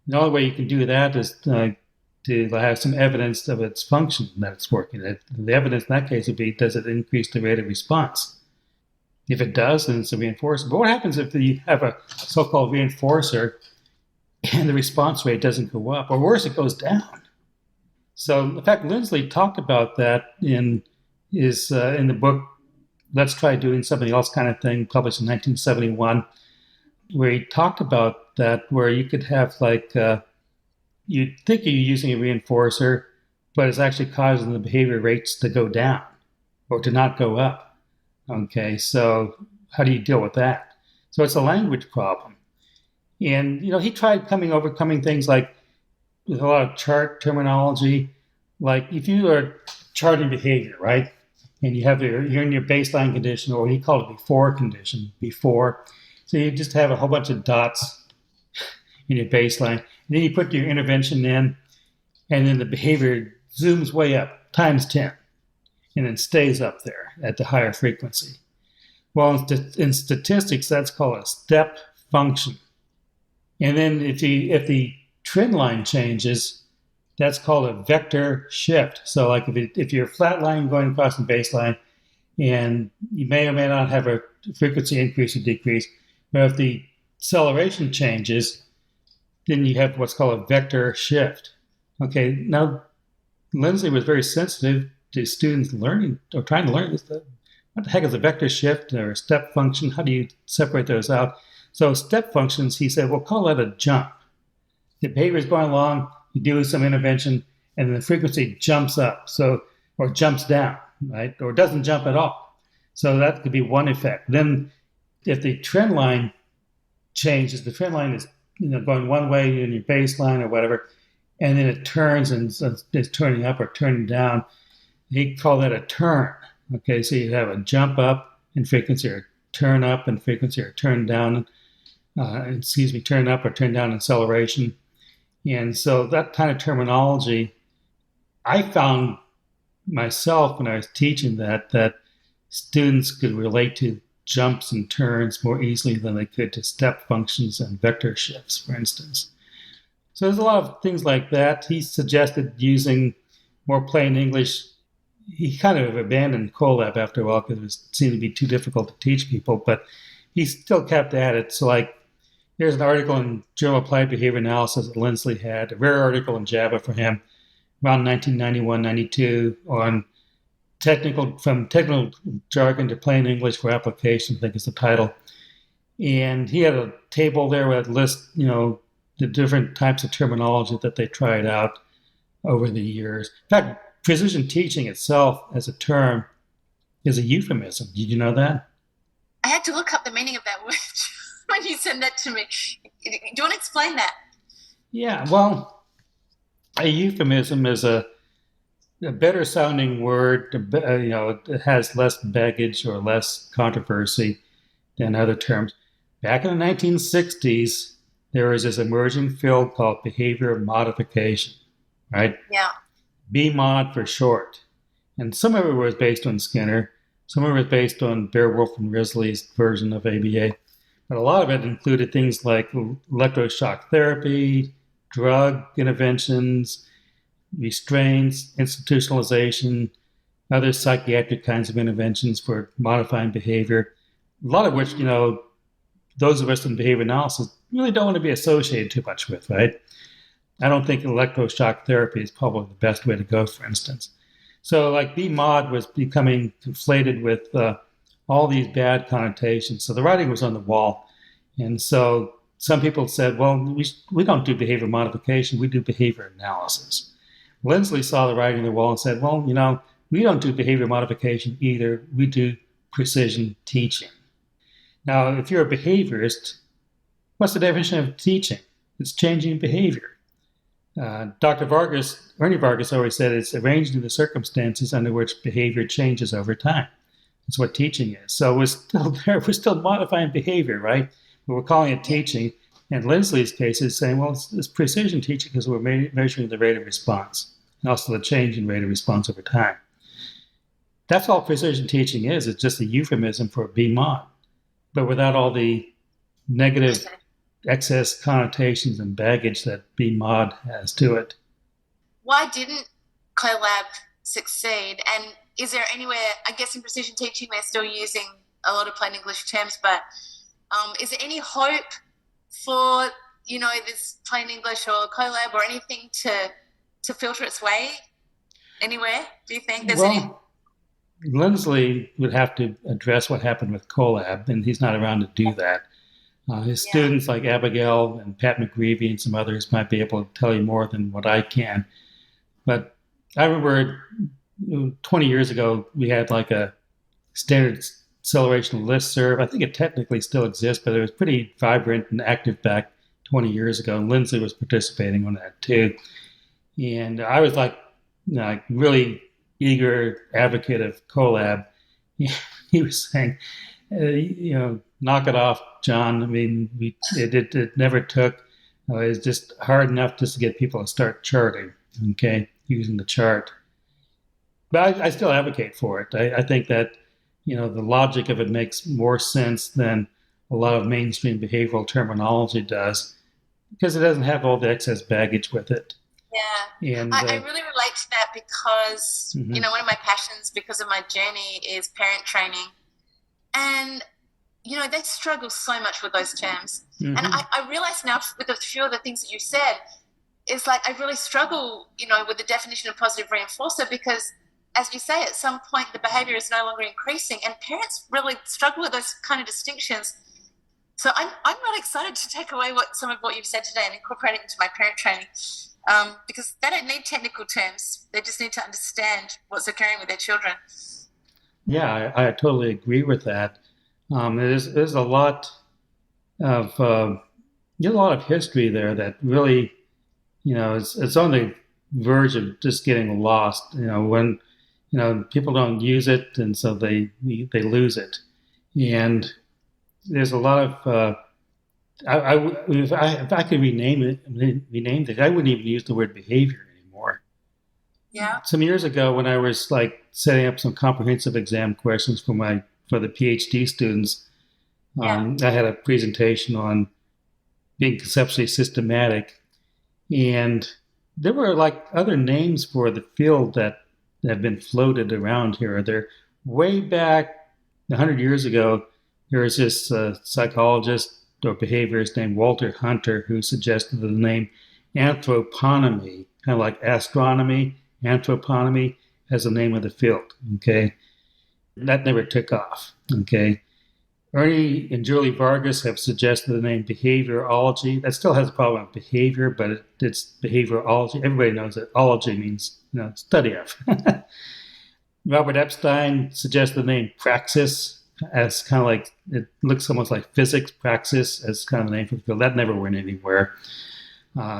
Speaker 3: The only way you can do that is to have some evidence of its function, that it's working. The evidence in that case would be, does it increase the rate of response? If it does, then it's a reinforcer. But what happens if you have a so-called reinforcer and the response rate doesn't go up, or worse, it goes down? So, in fact, Lindsley talked about that in the book, Let's Try Doing Something Else kind of thing, published in 1971, where he talked about that, where you could have you'd think you're using a reinforcer, but it's actually causing the behavior rates to go down or to not go up. Okay, so how do you deal with that? So it's a language problem. And, he tried overcoming things like with a lot of chart terminology, like if you are charting behavior, right? And you're in your baseline condition, or he called it before condition, before. So you just have a whole bunch of dots in your baseline. And then you put your intervention in, and then the behavior zooms way up, times 10, and then stays up there at the higher frequency. Well, in statistics, that's called a step function. And then if the trend line changes, that's called a vector shift. So like if you're a flat line going across the baseline, and you may or may not have a frequency increase or decrease, but if the acceleration changes, then you have what's called a vector shift. Okay, now Lindsley was very sensitive to students learning or trying to learn this. What the heck is a vector shift or a step function? How do you separate those out? So step functions, he said, we'll call that a jump. The behavior is going along, you do some intervention, and the frequency jumps up, or jumps down, right? Or doesn't jump at all. So that could be one effect. Then if the trend line changes, the trend line is going one way in your baseline or whatever, and then it turns and is turning up or turning down, he called that a turn. Okay, so you have a jump up in frequency, or turn up in frequency, or turn down, turn up or turn down in acceleration. And so that kind of terminology, I found myself when I was teaching that students could relate to jumps and turns more easily than they could to step functions and vector shifts, for instance. So there's a lot of things like that. He suggested using more plain English. He kind of abandoned CoLab after a while because it seemed to be too difficult to teach people, but he still kept at it. So like, here's an article in Journal of Applied Behavior Analysis that Lindsley had, a rare article in JABA for him, around 1991-92, on from technical jargon to plain English for application, I think is the title. And he had a table there that lists, the different types of terminology that they tried out over the years. In fact, precision teaching itself as a term is a euphemism. Did you know that?
Speaker 2: I had to look up the meaning of that word when you sent that to me. Do you want to explain that?
Speaker 3: Yeah, well, a euphemism is a better sounding word. It has less baggage or less controversy than other terms. Back in the 1960s, there was this emerging field called behavior modification, right?
Speaker 2: Yeah.
Speaker 3: BMod for short. And some of it was based on Skinner. Some of it was based on Beowulf and Risley's version of ABA. But a lot of it included things like electroshock therapy, drug interventions, restraints, institutionalization, other psychiatric kinds of interventions for modifying behavior. A lot of which, those of us in behavior analysis really don't want to be associated too much with, right? I don't think electroshock therapy is probably the best way to go, for instance. So like BMod was becoming conflated with all these bad connotations. So the writing was on the wall. And so some people said, well, we don't do behavior modification, we do behavior analysis. Lindsley saw the writing on the wall and said, well, we don't do behavior modification either, we do precision teaching. Now, if you're a behaviorist, what's the definition of teaching? It's changing behavior. Ernie Vargas always said it's arranging the circumstances under which behavior changes over time. That's what teaching is. So we're still there. We're still modifying behavior, right? But we're calling it teaching. And Lindsley's case is saying, well, it's precision teaching because we're measuring the rate of response and also the change in rate of response over time. That's all precision teaching is. It's just a euphemism for BMod, but without all the negative excess connotations and baggage that BMod has to it.
Speaker 2: Why didn't CoLab succeed? And is there anywhere, I guess in precision teaching, they're still using a lot of plain English terms, but is there any hope for, this plain English or CoLab or anything to filter its way anywhere? Do you think there's any?
Speaker 3: Lindsley would have to address what happened with CoLab, and he's not around to do that. His students like Abigail and Pat McGreevy and some others might be able to tell you more than what I can. But I remember 20 years ago, we had like a standard acceleration listserv. I think it technically still exists, but it was pretty vibrant and active back 20 years ago. And Lindsley was participating on that too. And I was like really eager advocate of collab. He was saying, knock it off, John. I mean, it never took. It's just hard enough just to get people to start charting, okay, using the chart. But I still advocate for it. I think that, the logic of it makes more sense than a lot of mainstream behavioral terminology does, because it doesn't have all the excess baggage with it.
Speaker 2: Yeah,
Speaker 3: and
Speaker 2: I really relate to that because, one of my passions because of my journey is parent training. And, they struggle so much with those terms. And I realize now with a few of the things that you said, is like I really struggle, with the definition of positive reinforcer because, as you say, at some point the behavior is no longer increasing and parents really struggle with those kind of distinctions. So I'm really excited to take away some of what you've said today and incorporate it into my parent training. Because they don't need technical terms. They just need to understand what's occurring with their children.
Speaker 3: Yeah, I totally agree with that. There's a lot of history there that really, it's on the verge of just getting lost. When people don't use it, and so they lose it. And there's a lot of if I could rename it, I wouldn't even use the word behavior anymore.
Speaker 2: Yeah.
Speaker 3: Some years ago, when I was setting up some comprehensive exam questions for the PhD students, I had a presentation on being conceptually systematic, and there were other names for the field that have been floated around here. They're way back 100 years ago. There was this psychologist or behaviorist named Walter Hunter who suggested the name anthroponymy, kind of like astronomy, anthroponymy as the name of the field. Okay, that never took off. Okay, Ernie and Julie Vargas have suggested the name behaviorology. That still has a problem with behavior, but it's behaviorology. Everybody knows that ology means study of. Robert Epstein suggested the name praxis as kind of it looks almost like physics, praxis as kind of the name for the field. That never went anywhere.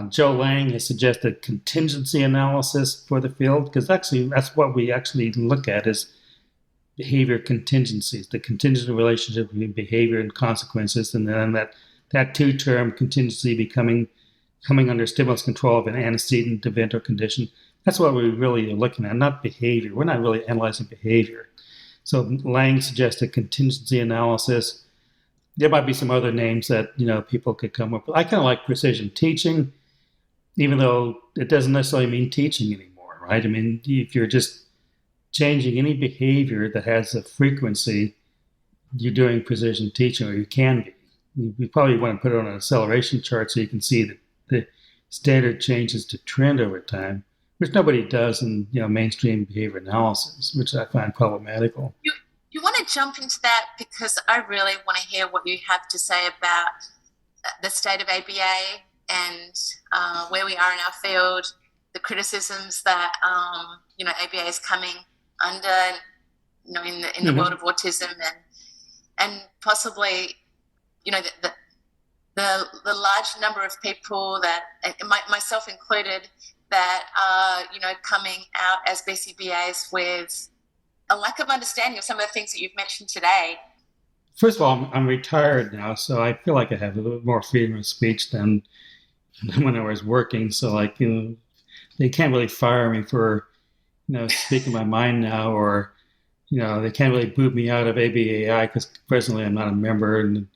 Speaker 3: Joe Lang has suggested contingency analysis for the field, because actually that's what we actually look at is behavior contingencies, the contingent relationship between behavior and consequences, and then that two-term contingency coming under stimulus control of an antecedent event or condition. That's what we really are looking at, not behavior. We're not really analyzing behavior. So Lang suggested contingency analysis. There might be some other names that people could come up with. I kind of like precision teaching, even though it doesn't necessarily mean teaching anymore, right? I mean, if you're just changing any behavior that has a frequency, you're doing precision teaching, or you can be. You probably want to put it on an acceleration chart so you can see the standard changes to trend over time, which nobody does in mainstream behavior analysis, which I find problematical.
Speaker 2: You want to jump into that because I really want to hear what you have to say about the state of ABA and where we are in our field, the criticisms that ABA is coming under, in the world of autism, and possibly the large number of people that, myself included, that are coming out as BCBAs with a lack of understanding of some of the things that you've mentioned today.
Speaker 3: First of all, I'm retired now, so I feel like I have a little more freedom of speech than when I was working. So they can't really fire me for speaking my mind now, or they can't really boot me out of ABAI because presently I'm not a member, and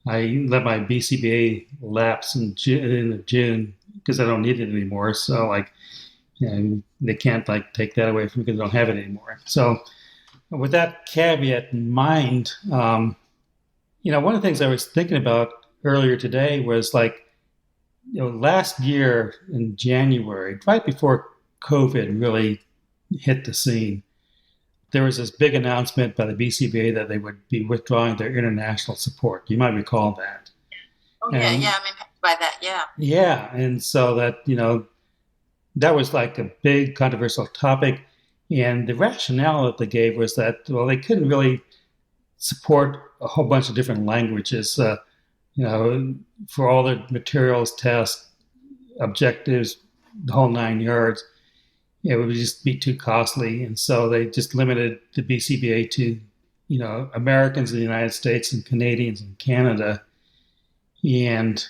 Speaker 3: I let my BCBA lapse in June because I don't need it anymore. So they can't take that away from me because I don't have it anymore. So with that caveat in mind, one of the things I was thinking about earlier today was last year in January, right before COVID really hit the scene, there was this big announcement by the BCBA that they would be withdrawing their international support. You might recall that.
Speaker 2: Oh, yeah, I'm impacted by that, yeah.
Speaker 3: Yeah, and so that, that was a big controversial topic. And the rationale that they gave was that, they couldn't really support a whole bunch of different languages, for all the materials, tests, objectives, the whole 9 yards. It would just be too costly. And so they just limited the BCBA to, Americans in the United States and Canadians in Canada. And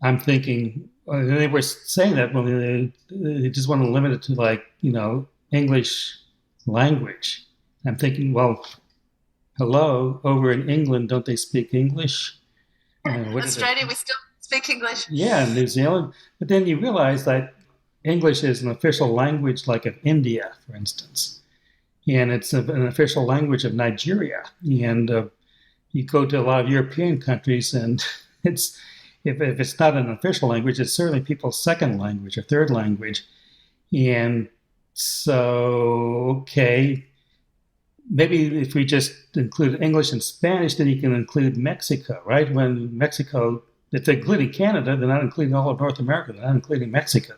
Speaker 3: I'm thinking, they were saying that when they just want to limit it to English language. I'm thinking, well, hello, over in England, don't they speak English?
Speaker 2: Australia, we still speak English.
Speaker 3: Yeah, in New Zealand. But then you realize that English is an official language like of India, for instance. And it's an official language of Nigeria. And you go to a lot of European countries, and if it's not an official language, it's certainly people's second language or third language. And so, okay, maybe if we just include English and Spanish, then you can include Mexico, right? When Mexico, if they're including Canada, they're not including all of North America, they're not including Mexico.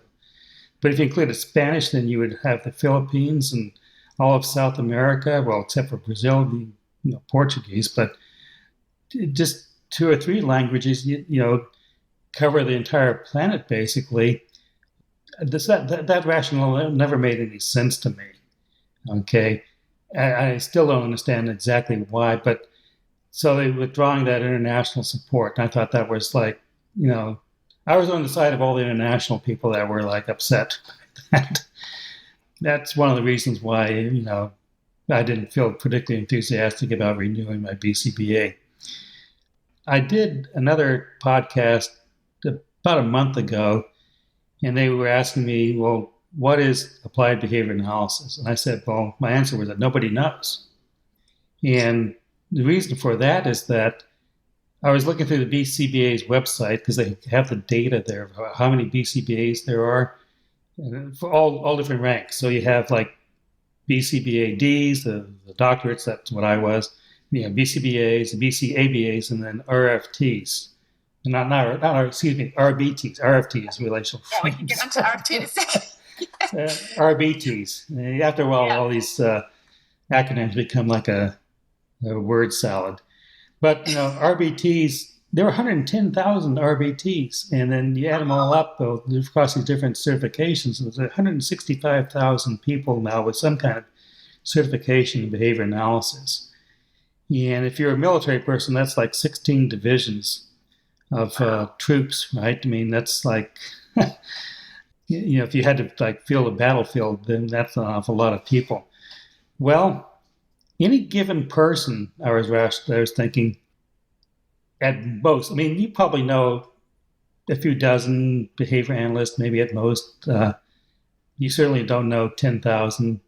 Speaker 3: But if you included Spanish, then you would have the Philippines and all of South America, well, except for Brazil, Portuguese, but just 2 or 3 languages, cover the entire planet, basically. That rationale never made any sense to me, okay? I still don't understand exactly why, but so they were withdrawing that international support. And I thought that was I was on the side of all the international people that were upset. That's one of the reasons why, I didn't feel particularly enthusiastic about renewing my BCBA. I did another podcast about a month ago, and they were asking me, well, what is applied behavior analysis? And I said, well, my answer was that nobody knows. And the reason for that is that I was looking through the BCBA's website because they have the data there of how many BCBAs there are for all different ranks. So you have BCBADs, the doctorates, that's what I was, BCBAs, BCABAs, and then RFTs. RBTs. RFT is relational.
Speaker 2: Yeah, we can get onto RFT in a second.
Speaker 3: RBTs. After a while, all these acronyms become like a word salad. But, RBTs, there were 110,000 RBTs. And then you add them all up across these different certifications. There's 165,000 people now with some kind of certification in behavior analysis. And if you're a military person, that's 16 divisions of troops, right? I mean, that's if you had to field a battlefield, then that's an awful lot of people. Well, any given person, I was thinking, at most, you probably know a few dozen behavior analysts, maybe at most. You certainly don't know 10,000,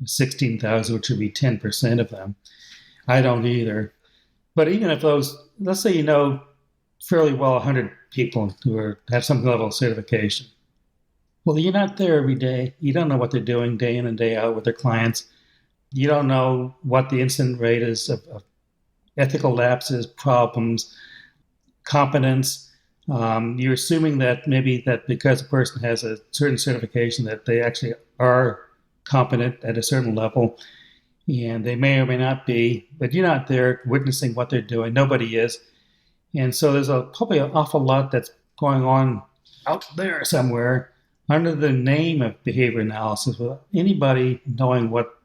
Speaker 3: 16,000, which would be 10% of them. I don't either. But even if let's say fairly well 100 people who have some level of certification. Well, you're not there every day. You don't know what they're doing day in and day out with their clients. You don't know what the incident rate is of ethical lapses, problems, competence. You're assuming that maybe that because a person has a certain certification that they actually are competent at a certain level, and they may or may not be, but you're not there witnessing what they're doing. Nobody is. And so there's probably an awful lot that's going on out there somewhere under the name of behavior analysis without anybody knowing what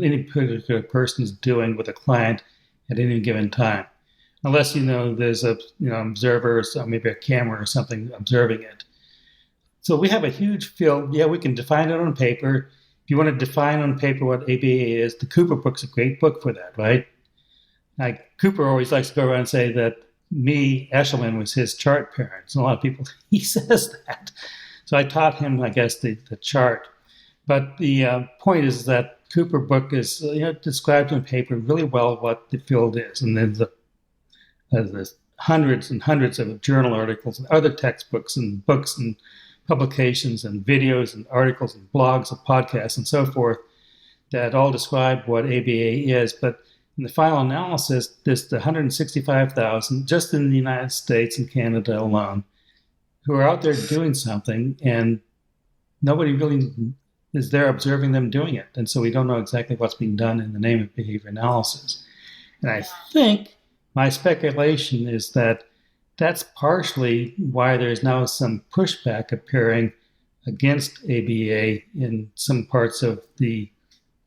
Speaker 3: any particular person is doing with a client at any given time. Unless, there's a observer or something, maybe a camera or something observing it. So we have a huge field. Yeah, we can define it on paper. If you want to define on paper what ABA is, the Cooper book's a great book for that, right? Cooper always likes to go around and say that Eshleman was his chart parent. And a lot of people, he says that. So I taught him, I guess, the chart. But the point is that Cooper book is described on paper really well what the field is. And then there's hundreds and hundreds of journal articles and other textbooks and books and publications and videos and articles and blogs and podcasts and so forth that all describe what ABA is. But in the final analysis, there's the 165,000 just in the United States and Canada alone who are out there doing something, and nobody really is there observing them doing it. And so we don't know exactly what's being done in the name of behavior analysis. And I think my speculation is that that's partially why there's now some pushback appearing against ABA in some parts of the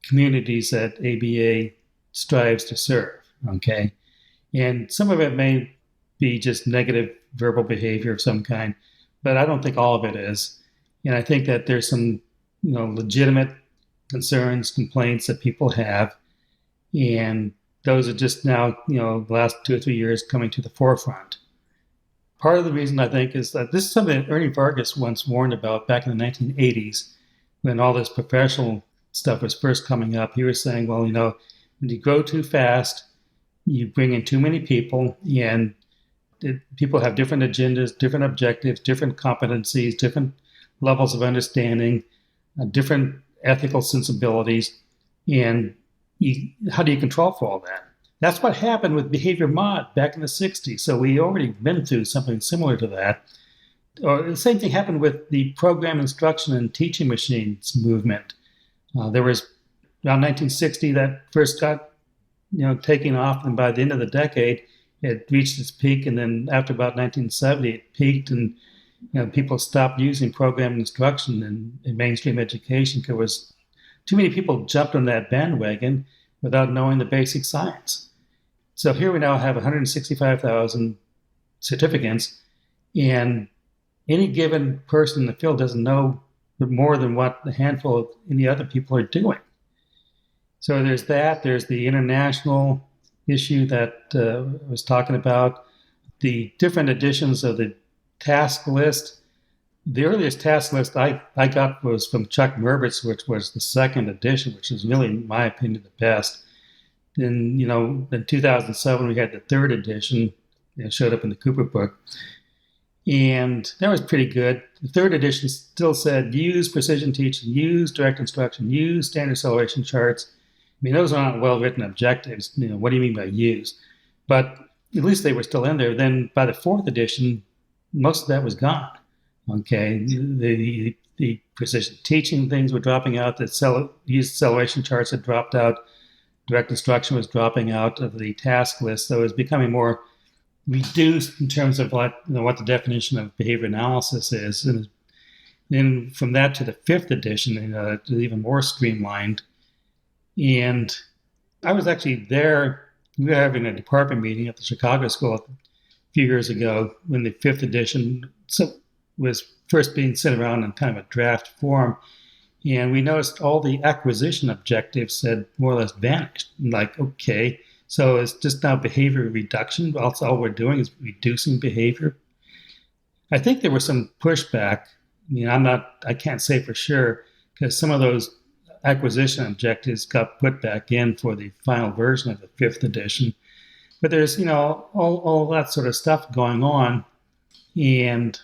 Speaker 3: communities that ABA strives to serve. Okay. And some of it may be just negative verbal behavior of some kind, but I don't think all of it is. And I think that there's some, legitimate concerns, complaints that people have. And those are just now, the last 2 or 3 years coming to the forefront. Part of the reason I think is that this is something that Ernie Vargas once warned about back in the 1980s when all this professional stuff was first coming up. He was saying, well, when you grow too fast, you bring in too many people, and people have different agendas, different objectives, different competencies, different levels of understanding, different ethical sensibilities, and how do you control for all that? That's what happened with behavior mod back in the 60s. So we already been through something similar to that. Or the same thing happened with the program instruction and teaching machines movement. There was around 1960 that first got taking off, and by the end of the decade, it reached its peak. And then after about 1970, it peaked, and people stopped using program instruction in mainstream education because too many people jumped on that bandwagon without knowing the basic science. So here we now have 165,000 certificates, and any given person in the field doesn't know more than what a handful of any other people are doing. So there's that. There's the international issue that I was talking about, the different editions of the task list. The earliest task list I got was from Chuck Mervitz, which was the second edition, which is really, in my opinion, the best. Then, in 2007, we had the third edition. It showed up in the Cooper book. And that was pretty good. The third edition still said, use precision teaching, use direct instruction, use standard acceleration charts. I mean, those aren't well-written objectives. What do you mean by use? But at least they were still in there. Then by the fourth edition, most of that was gone. Okay, the precision teaching things were dropping out. The used acceleration charts had dropped out. Direct instruction was dropping out of the task list. So it was becoming more reduced in terms of what the definition of behavior analysis is. And then from that to the fifth edition, it was even more streamlined. And I was actually there. We were having a department meeting at the Chicago School a few years ago when the fifth edition was first being sent around in kind of a draft form. And we noticed all the acquisition objectives had more or less vanished. Like, okay, so it's just now behavior reduction. That's all we're doing is reducing behavior. I think there was some pushback. I mean, I can't say for sure because some of those acquisition objectives got put back in for the final version of the fifth edition. But there's, all that sort of stuff going on. And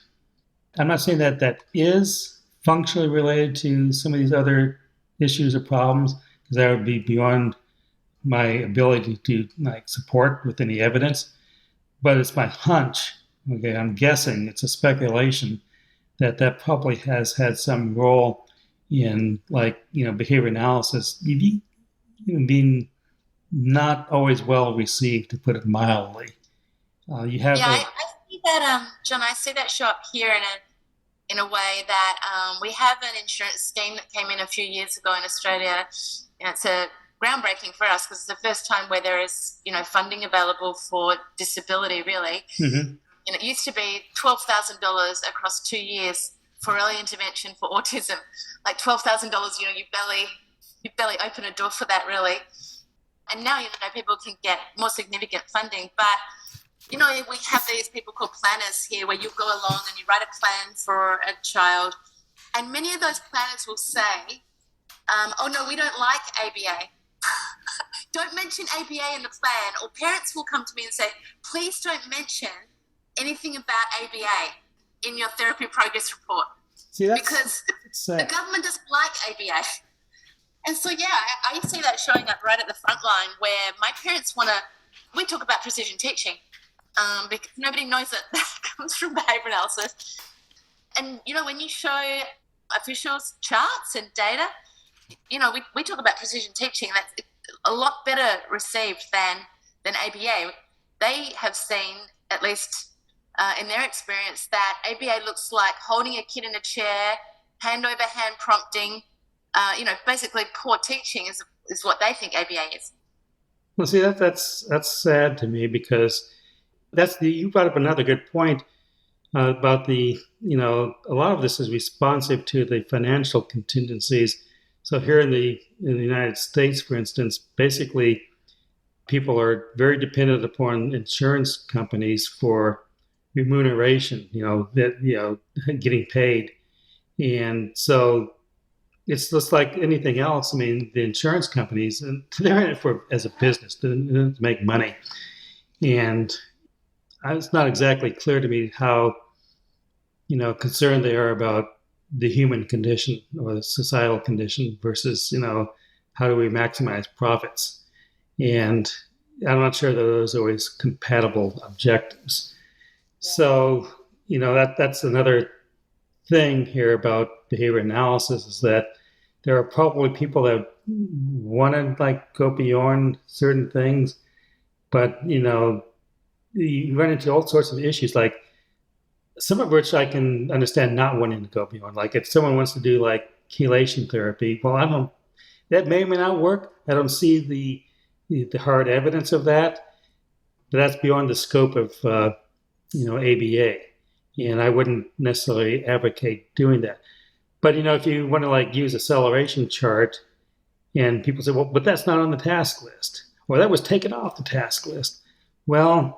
Speaker 3: I'm not saying that is functionally related to some of these other issues or problems, because that would be beyond my ability to support with any evidence. But it's my hunch. Okay, I'm guessing, it's a speculation that probably has had some role in behavior analysis being not always well received, to put it mildly.
Speaker 2: I see that, John. I see that show up here in a way that we have an insurance scheme that came in a few years ago in Australia. It's a groundbreaking for us because it's the first time where there is funding available for disability. Really,
Speaker 3: mm-hmm.
Speaker 2: And it used to be $12,000 across 2 years for early intervention for autism. Like $12,000, you barely open a door for that, really. And now, people can get more significant funding. But, we have these people called planners here where you go along and you write a plan for a child. And many of those planners will say, oh, no, we don't like ABA. Don't mention ABA in the plan. Or parents will come to me and say, please don't mention anything about ABA in your therapy progress report. Because the government doesn't like ABA. And so, I see that showing up right at the front line where my parents we talk about precision teaching because nobody knows that comes from behavior analysis. And, when you show officials charts and data, we talk about precision teaching. That's a lot better received than than ABA. They have seen, at least in their experience, that ABA looks like holding a kid in a chair, hand over hand prompting, basically poor teaching is what they think ABA is.
Speaker 3: Well, see, that's sad to me, because you brought up another good point about a lot of this is responsive to the financial contingencies. So here in the United States, for instance, basically people are very dependent upon insurance companies for remuneration, getting paid. And so it's just like anything else. I mean, the insurance companies, they're in it as a business to make money. And it's not exactly clear to me how, concerned they are about the human condition or the societal condition versus, how do we maximize profits? And I'm not sure that those are always compatible objectives. So, that's another thing here about behavior analysis, is that there are probably people that want to go beyond certain things, but, you run into all sorts of issues, like some of which I can understand not wanting to go beyond. Like if someone wants to do chelation therapy, well, that may or may not work. I don't see the hard evidence of that, but that's beyond the scope of, ABA. And I wouldn't necessarily advocate doing that. But, if you want to use acceleration chart, and people say, well, but that's not on the task list, or that was taken off the task list. Well,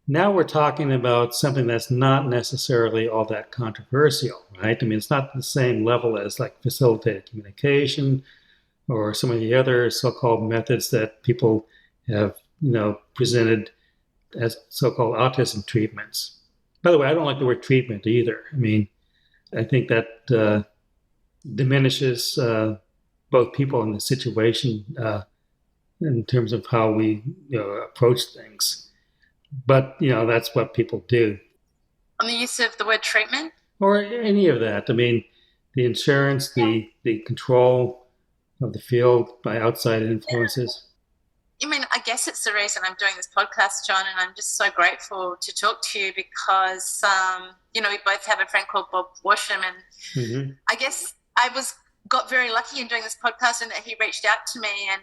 Speaker 3: now we're talking about something that's not necessarily all that controversial, right? I mean, it's not the same level as facilitated communication or some of the other so-called methods that people have, presented as so-called autism treatments. By the way, I don't like the word treatment either. I mean, I think that diminishes both people in the situation in terms of how we approach things. But, that's what people do.
Speaker 2: On the use of the word treatment?
Speaker 3: Or any of that. I mean, the insurance, the control of the field by outside influences.
Speaker 2: I mean, I guess it's the reason I'm doing this podcast, John, and I'm just so grateful to talk to you because, we both have a friend called Bob Worsham, and I guess I got very lucky in doing this podcast in that he reached out to me, and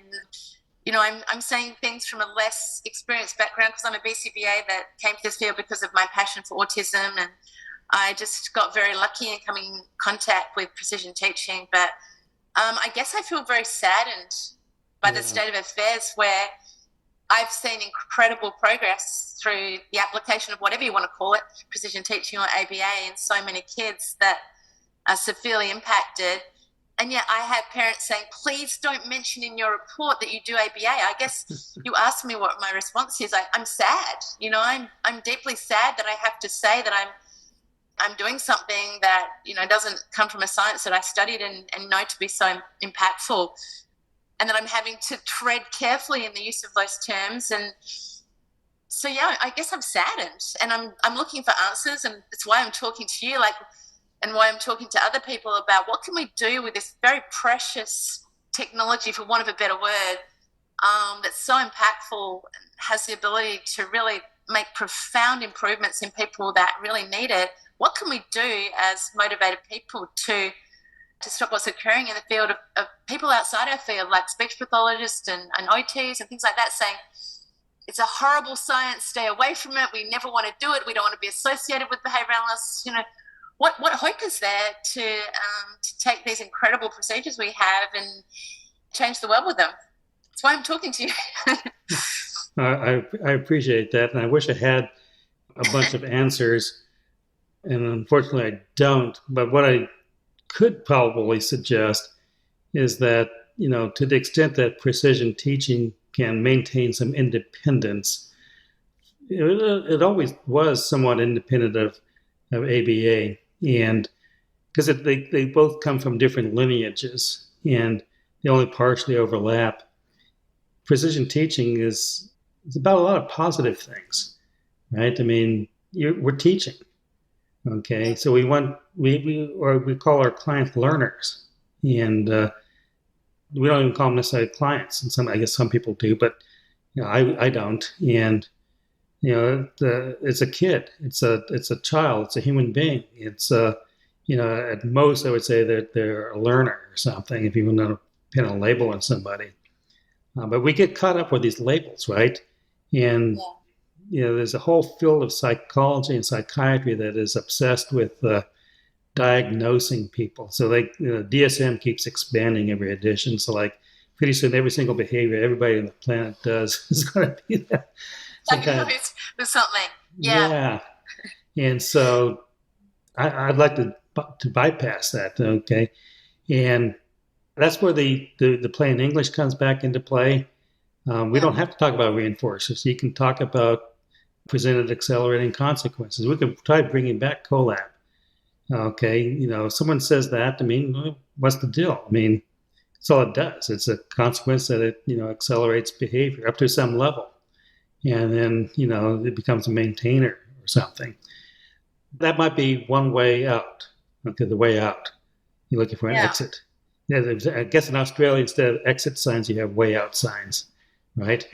Speaker 2: I'm saying things from a less experienced background because I'm a BCBA that came to this field because of my passion for autism, and I just got very lucky in coming in contact with precision teaching. But I guess I feel very saddened by the state of affairs, where I've seen incredible progress through the application of whatever you want to call it, precision teaching or ABA, in so many kids that are severely impacted. And yet I have parents saying, please don't mention in your report that you do ABA. I guess you asked me what my response is. I'm sad. I'm deeply sad that I have to say that I'm doing something that, doesn't come from a science that I studied and know to be so impactful. And that I'm having to tread carefully in the use of those terms. And so, I guess I'm saddened, and I'm looking for answers. And it's why I'm talking to you, and why I'm talking to other people about what can we do with this very precious technology, for want of a better word, that's so impactful and has the ability to really make profound improvements in people that really need it. What can we do as motivated people to stop what's occurring in the field of people outside our field, like speech pathologists and OTs and things like that, saying it's a horrible science, stay away from it, we never want to do it, we don't want to be associated with behavior analysts. What hope is there to take these incredible procedures we have and change the world with them? That's why I'm talking to you.
Speaker 3: I appreciate that, and I wish I had a bunch of answers, and unfortunately I don't. But what I could probably suggest is that, to the extent that precision teaching can maintain some independence, it always was somewhat independent of ABA, and because they both come from different lineages and they only partially overlap. Precision teaching is about a lot of positive things, right? I mean, we're teaching. Okay, so we call our clients learners, and we don't even call them necessarily clients, and I guess some people do, but I don't. And it's a kid. It's a child. It's a human being. It's at most I would say that they're a learner or something. If you want to pin a label on somebody, but we get caught up with these labels, right? And there's a whole field of psychology and psychiatry that is obsessed with diagnosing people. So DSM keeps expanding every edition. So like pretty soon every single behavior everybody on the planet does is going to be that.
Speaker 2: Diagnosed with something. Yeah.
Speaker 3: And so I'd like to bypass that, okay? And that's where the plain English comes back into play. We don't have to talk about reinforcers. You can talk about presented accelerating consequences. We can try bringing back collab. Okay, if someone says that, what's the deal? That's all it does. It's a consequence that it, accelerates behavior up to some level. And then, it becomes a maintainer or something. That might be one way out. Okay, the way out. You're looking for an exit. I guess in Australia, instead of exit signs, you have way out signs, right?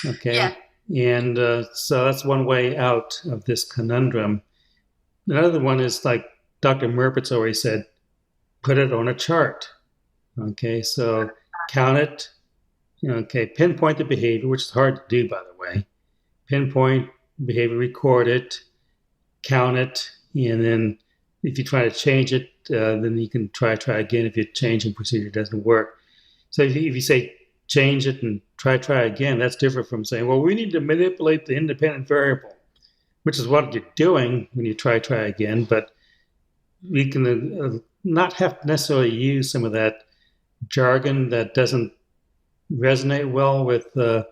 Speaker 3: Okay. Yeah. And so that's one way out of this conundrum. Another one is like Dr. Merpitz already said, put it on a chart. Okay, so count it. Pinpoint the behavior, which is hard to do, by the way. Pinpoint behavior, record it, count it, and then if you try to change it, then you can try again if your changing procedure doesn't work. So if you say change it and try again, that's different from saying, well, we need to manipulate the independent variable, which is what you're doing when you try again, but we can not have to necessarily use some of that jargon that doesn't resonate well with the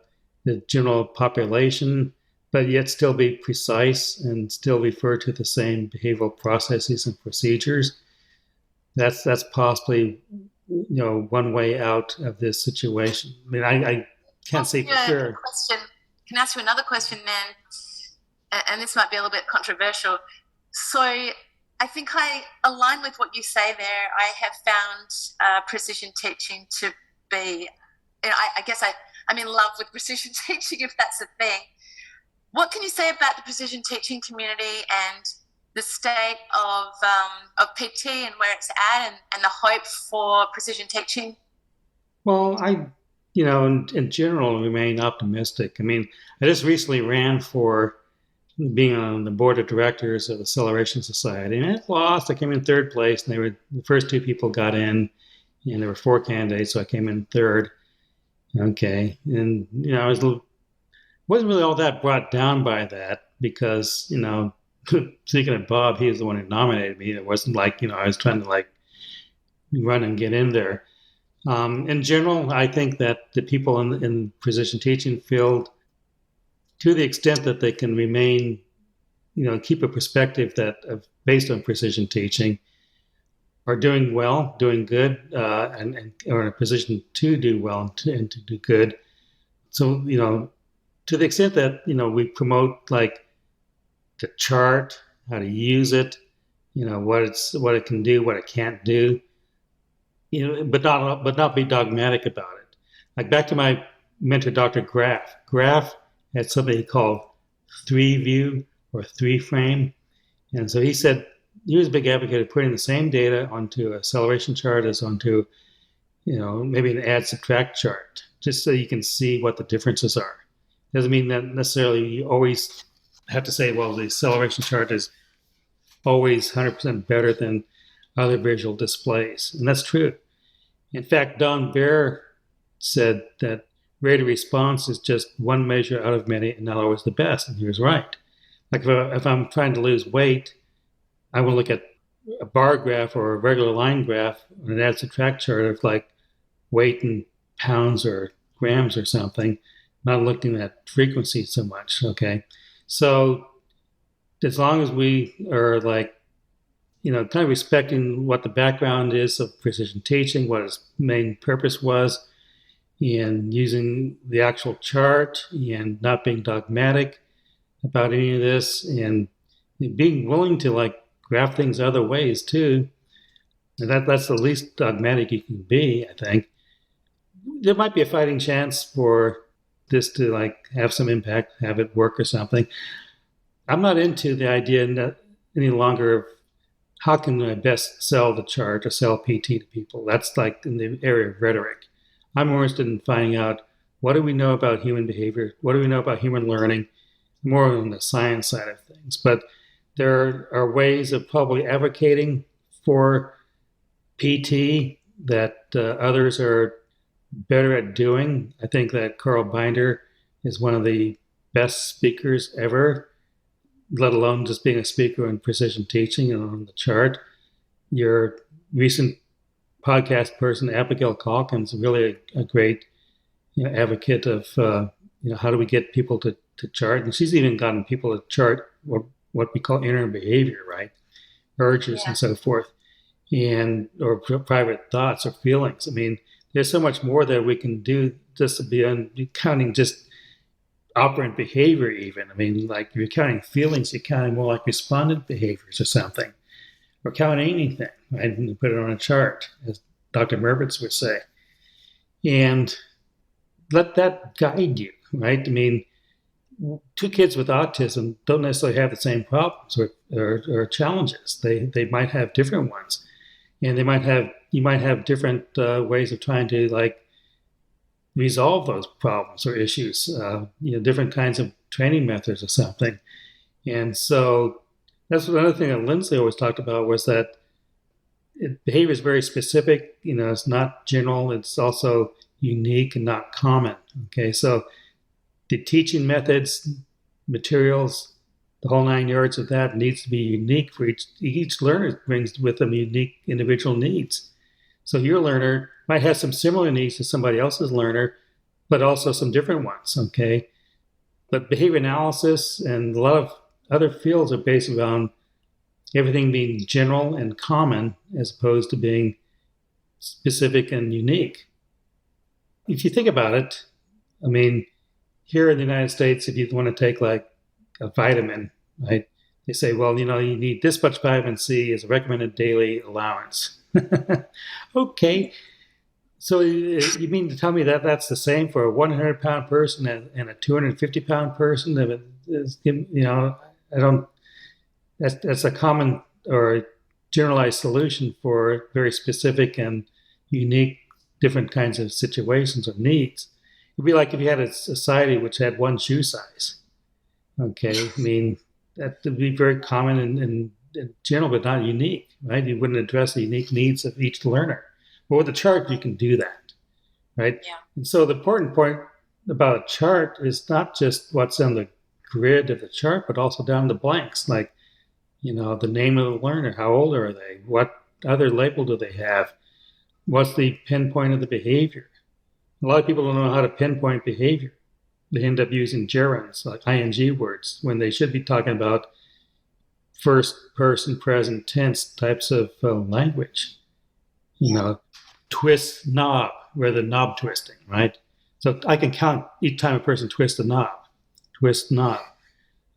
Speaker 3: general population, but yet still be precise and still refer to the same behavioral processes and procedures. That's possibly one way out of this situation. I can't say for sure.
Speaker 2: Can I ask you another question then? And this might be a little bit controversial. So I think I align with what you say there. I have found precision teaching to be, I guess I'm in love with precision teaching, if that's a thing. What can you say about the precision teaching community and the state of PT and where it's at and the hope for precision teaching?
Speaker 3: Well, I in general remain optimistic. I just recently ran for being on the board of directors of the Acceleration Society, and I lost. I came in third place, and the first two people got in, and there were 4 candidates, so I came in third. Okay, and I wasn't really all that brought down by that because speaking of Bob, he was the one who nominated me. It wasn't like I was trying to run and get in there. In general, I think that the people in precision teaching field, to the extent that they can remain, keep a perspective based on precision teaching, are doing well, doing good, and are in a position to do well and to do good. So, to the extent that, we promote the chart, how to use it, what it can do, what it can't do, but not be dogmatic about it. Like back to my mentor, Dr. Graff. Graff had something he called 3-view or 3-frame. And so he said he was a big advocate of putting the same data onto an acceleration chart as onto, maybe an add-subtract chart, just so you can see what the differences are. Doesn't mean that necessarily you always have to say, well, the acceleration chart is always 100% better than other visual displays. And that's true. In fact, Don Baer said that rate of response is just one measure out of many and not always the best. And he was right. Like if I'm trying to lose weight, I will look at a bar graph or a regular line graph on an add-subtract chart of weight in pounds or grams or something, not looking at frequency so much, okay? So as long as we are kind of respecting what the background is of precision teaching, what its main purpose was, and using the actual chart and not being dogmatic about any of this, and being willing to graph things other ways too. And that's the least dogmatic you can be, I think. There might be a fighting chance for this to like have some impact, have it work or something. I'm not into the idea any longer of how can I best sell the chart or sell PT to people. That's like in the area of rhetoric. I'm more interested in finding out, what do we know about human behavior? What do we know about human learning? More on the science side of things. But there are ways of probably advocating for PT that others are better at doing. I think that Carl Binder is one of the best speakers ever, let alone just being a speaker in precision teaching and on the chart. Your recent podcast person, Abigail Calkins, is really a great advocate of how do we get people to chart. And she's even gotten people to chart what we call inner behavior, right? Urges and so forth, or private thoughts or feelings. I mean, there's so much more that we can do just beyond counting just operant behavior even. I mean, like you're counting feelings, you're counting more like respondent behaviors or something. Or counting anything, right? And put it on a chart, as Dr. Mervitz would say. And let that guide you, right? I mean, two kids with autism don't necessarily have the same problems or challenges. They might have different ones. And you might have different ways of trying to like resolve those problems or issues, different kinds of training methods or something. And so that's another thing that Lindsley always talked about, was that behavior is very specific. It's not general. It's also unique and not common. Okay, so the teaching methods, materials, the whole 9 yards of that needs to be unique for each learner. Brings with them unique individual needs. So your learner might have some similar needs to somebody else's learner, but also some different ones. Okay, but behavior analysis and a lot of other fields are based around everything being general and common as opposed to being specific and unique. If you think about it, I mean, here in the United States, if you want to take like a vitamin, right? They say, well, you need this much vitamin C as a recommended daily allowance. Okay. So you mean to tell me that that's the same for a 100-pound person and a 250-pound person? That's a common or generalized solution for very specific and unique different kinds of situations or needs. It'd be like if you had a society which had one shoe size. Okay, I mean, that would be very common and general, but not unique, right? You wouldn't address the unique needs of each learner. But with a chart, you can do that, right? Yeah. And so the important point about a chart is not just what's on the grid of the chart, but also down the blanks, like, the name of the learner, how old are they, what other label do they have, what's the pinpoint of the behavior. A lot of people don't know how to pinpoint behavior. They end up using gerunds, like ing words, when they should be talking about first person present tense types of language. Twist knob, rather than knob twisting, right? So I can count each time a person twists a knob, twist knob,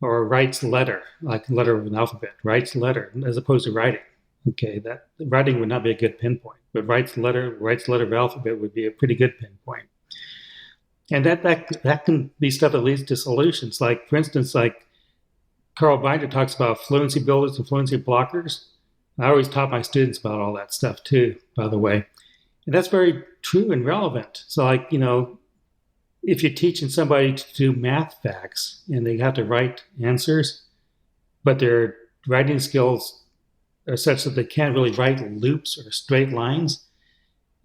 Speaker 3: or writes letter, like a letter of an alphabet, writes letter, as opposed to writing. Okay, that writing would not be a good pinpoint, but writes letter of alphabet would be a pretty good pinpoint. And that can be stuff that leads to solutions. Like, for instance, like Carl Binder talks about fluency builders and fluency blockers. I always taught my students about all that stuff too, by the way. And that's very true and relevant. So like, if you're teaching somebody to do math facts and they have to write answers, but their writing skills are such that they can't really write loops or straight lines,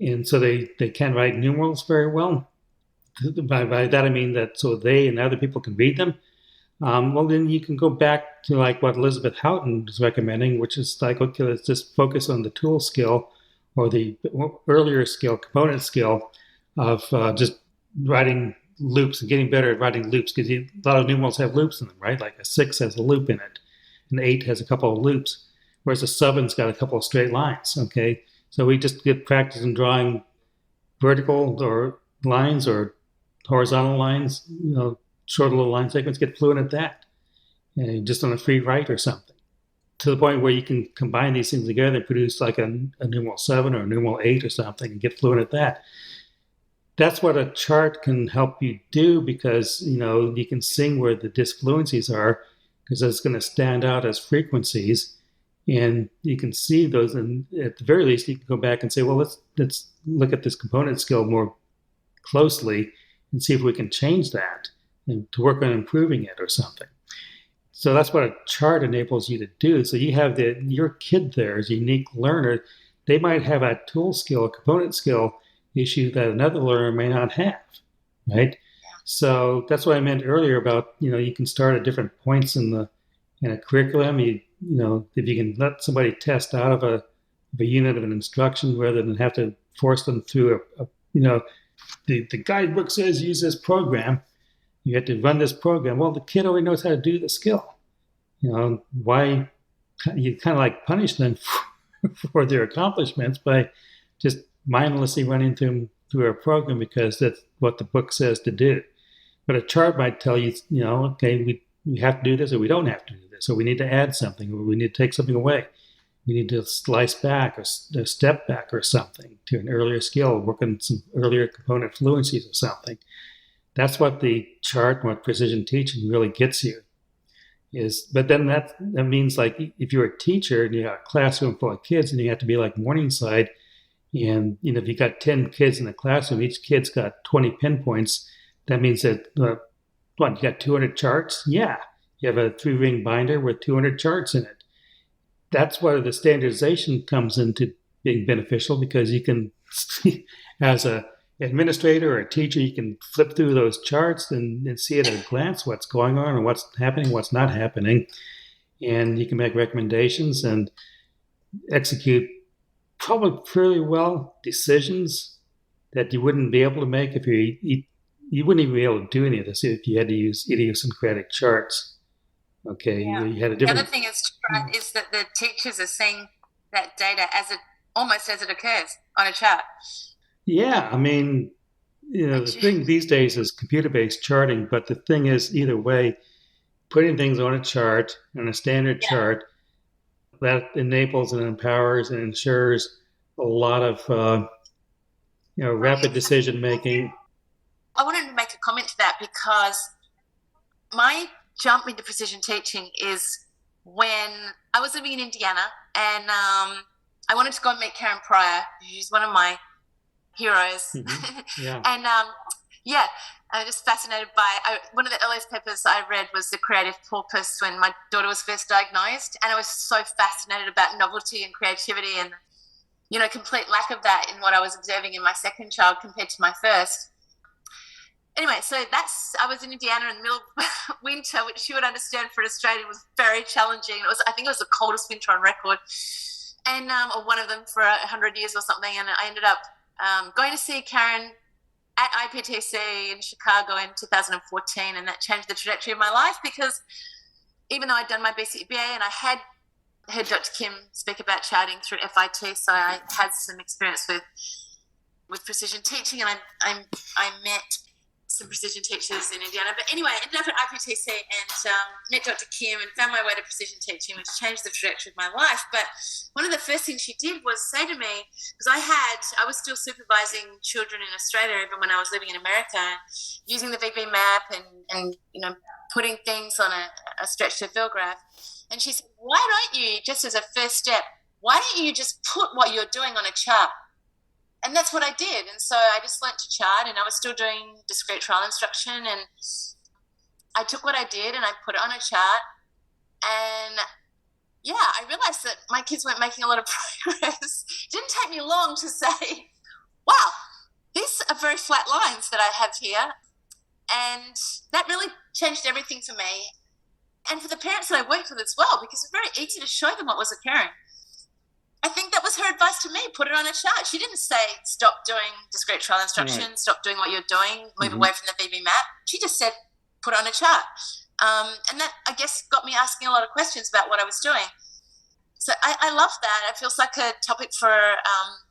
Speaker 3: and so they can't write numerals very well. By that I mean that so they and other people can read them. Well, then you can go back to like what Elizabeth Houghton is recommending, which is like, okay, let's just focus on the tool skill or the earlier skill, component skill of just writing loops and getting better at writing loops, because a lot of numerals have loops in them, right? Like a 6 has a loop in it, an 8 has a couple of loops, whereas a 7's got a couple of straight lines, okay? So we just get practice in drawing vertical or lines or horizontal lines, short little line segments, get fluent at that, just on a free write or something, to the point where you can combine these things together and produce like a numeral 7 or a numeral 8 or something and get fluent at that. that's what a chart can help you do, because you can see where the disfluencies are, because it's going to stand out as frequencies, and you can see those. And at the very least, you can go back and say, well, let's look at this component skill more closely and see if we can change that and to work on improving it or something. So that's what a chart enables you to do. So you have your kid there is a unique learner. They might have a tool skill, a component skill issue that another learner may not have, right? So that's what I meant earlier about, you can start at different points in a curriculum. If you can let somebody test out of a unit of an instruction rather than have to force them through the guidebook says use this program. You have to run this program. Well, the kid already knows how to do the skill. Why you kind of like punish them for their accomplishments by just mindlessly running through a program because that's what the book says to do. But a chart might tell you, okay, we have to do this, or we don't have to do this, or we need to add something, or we need to take something away. We need to slice back or step back or something to an earlier skill, work on some earlier component fluencies or something. That's what the chart and what precision teaching really gets you. But then that means, like, if you're a teacher and you got a classroom full of kids and you have to be like Morningside, and if you got 10 kids in the classroom, each kid's got 20 pinpoints, that means that you got 200 charts? Yeah, you have a 3-ring binder with 200 charts in it. That's where the standardization comes into being beneficial, because you can, as a administrator or a teacher, you can flip through those charts and see at a glance what's going on and what's happening, what's not happening. And you can make recommendations and execute probably fairly well decisions that you wouldn't be able to make if you wouldn't even be able to do any of this if you had to use idiosyncratic charts. Okay,
Speaker 2: yeah.
Speaker 3: You had a different.
Speaker 2: The other thing is that the teachers are seeing that data almost as it occurs on a chart.
Speaker 3: Yeah, the thing these days is computer-based charting, but the thing is, either way, putting things on a chart, on a standard chart, that enables and empowers and ensures a lot of rapid decision making.
Speaker 2: I wanted to make a comment to that, because my jump into precision teaching is when I was living in Indiana, and I wanted to go and meet Karen Pryor. She's one of my heroes.
Speaker 3: Mm-hmm. Yeah.
Speaker 2: And I'm just fascinated by one of the earliest papers I read was The Creative Porpoise, when my daughter was first diagnosed, and I was so fascinated about novelty and creativity and complete lack of that in what I was observing in my second child compared to my first. Anyway, so I was in Indiana in the middle of winter, which you would understand for an Australian was very challenging. I think it was the coldest winter on record, and or one of them for 100 years or something. And I ended up going to see Karen at IPTC in Chicago in 2014, and that changed the trajectory of my life, because even though I'd done my BACB and I had heard Dr. Kim speak about charting through FIT, so I had some experience with precision teaching, and I met some precision teachers in Indiana. But anyway, I ended up at IPTC and met Dr. Kim and found my way to precision teaching, which changed the trajectory of my life. But one of the first things she did was say to me, because I was still supervising children in Australia even when I was living in America, using the VB map and putting things on a stretch to fill graph. And she said, why don't you, just as a first step, why don't you just put what you're doing on a chart? And that's what I did. And so I just learnt to chart, and I was still doing discrete trial instruction. And I took what I did and I put it on a chart. And I realized that my kids weren't making a lot of progress. It didn't take me long to say, wow, these are very flat lines that I have here. And that really changed everything for me. And for the parents that I worked with as well, because it's very easy to show them what was occurring. I think that was her advice to me, put it on a chart. She didn't say, stop doing discrete trial instruction, right. Stop doing what you're doing, move away from the VB map. She just said, put it on a chart. And that, I guess, got me asking a lot of questions about what I was doing. So I love that. It feels like a topic for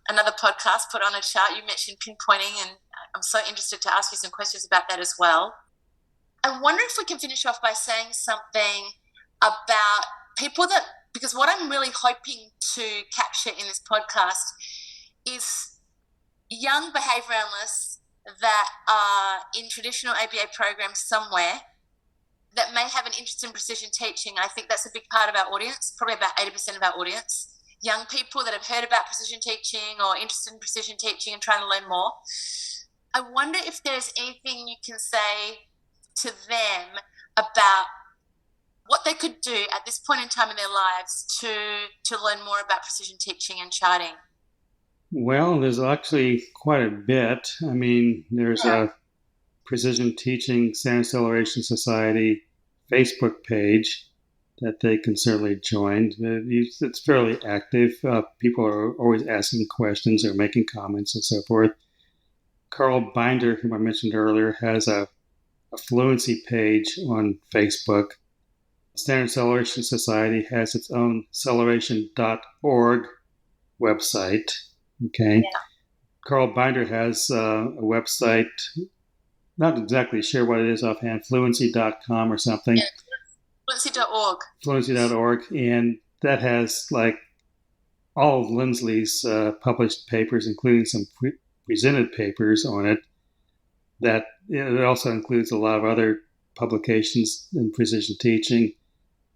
Speaker 2: another podcast, put on a chart. You mentioned pinpointing, and I'm so interested to ask you some questions about that as well. I wonder if we can finish off by saying something about people that, because what I'm really hoping to capture in this podcast is young behaviour analysts that are in traditional ABA programs somewhere that may have an interest in precision teaching. I think that's a big part of our audience, probably about 80% of our audience. Young people that have heard about precision teaching or interested in precision teaching and trying to learn more. I wonder if there's anything you can say to them about what they could do at this point in time in their lives to learn more about precision teaching and charting.
Speaker 3: Well, there's actually quite a bit. I mean, there's a Precision Teaching Standard Acceleration Society Facebook page that they can certainly join. It's fairly active. People are always asking questions or making comments and so forth. Carl Binder, whom I mentioned earlier, has a Fluency page on Facebook. Standard Acceleration Society has its own acceleration.org website. Okay.
Speaker 2: Yeah.
Speaker 3: Carl Binder has a website, not exactly sure what it is offhand, fluency.com or something.
Speaker 2: Yeah, fluency.org.
Speaker 3: Fluency.org. And that has like all of Lindsley's published papers, including some presented papers on it. That it also includes a lot of other publications in precision teaching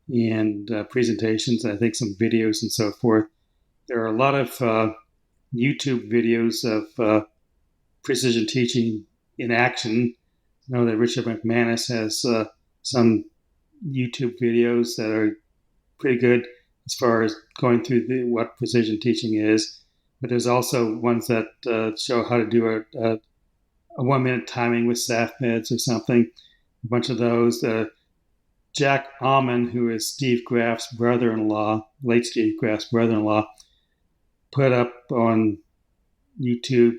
Speaker 3: and presentations, I think some videos and so forth. There are a lot of YouTube videos of precision teaching in action. I know that Richard McManus has some YouTube videos that are pretty good as far as going through what precision teaching is. But there's also ones that show how to do a 1 minute timing with SAFMEDS or something. A bunch of those. Jack Allman, who is Steve Graff's brother-in-law, late Steve Graff's brother-in-law, put up on YouTube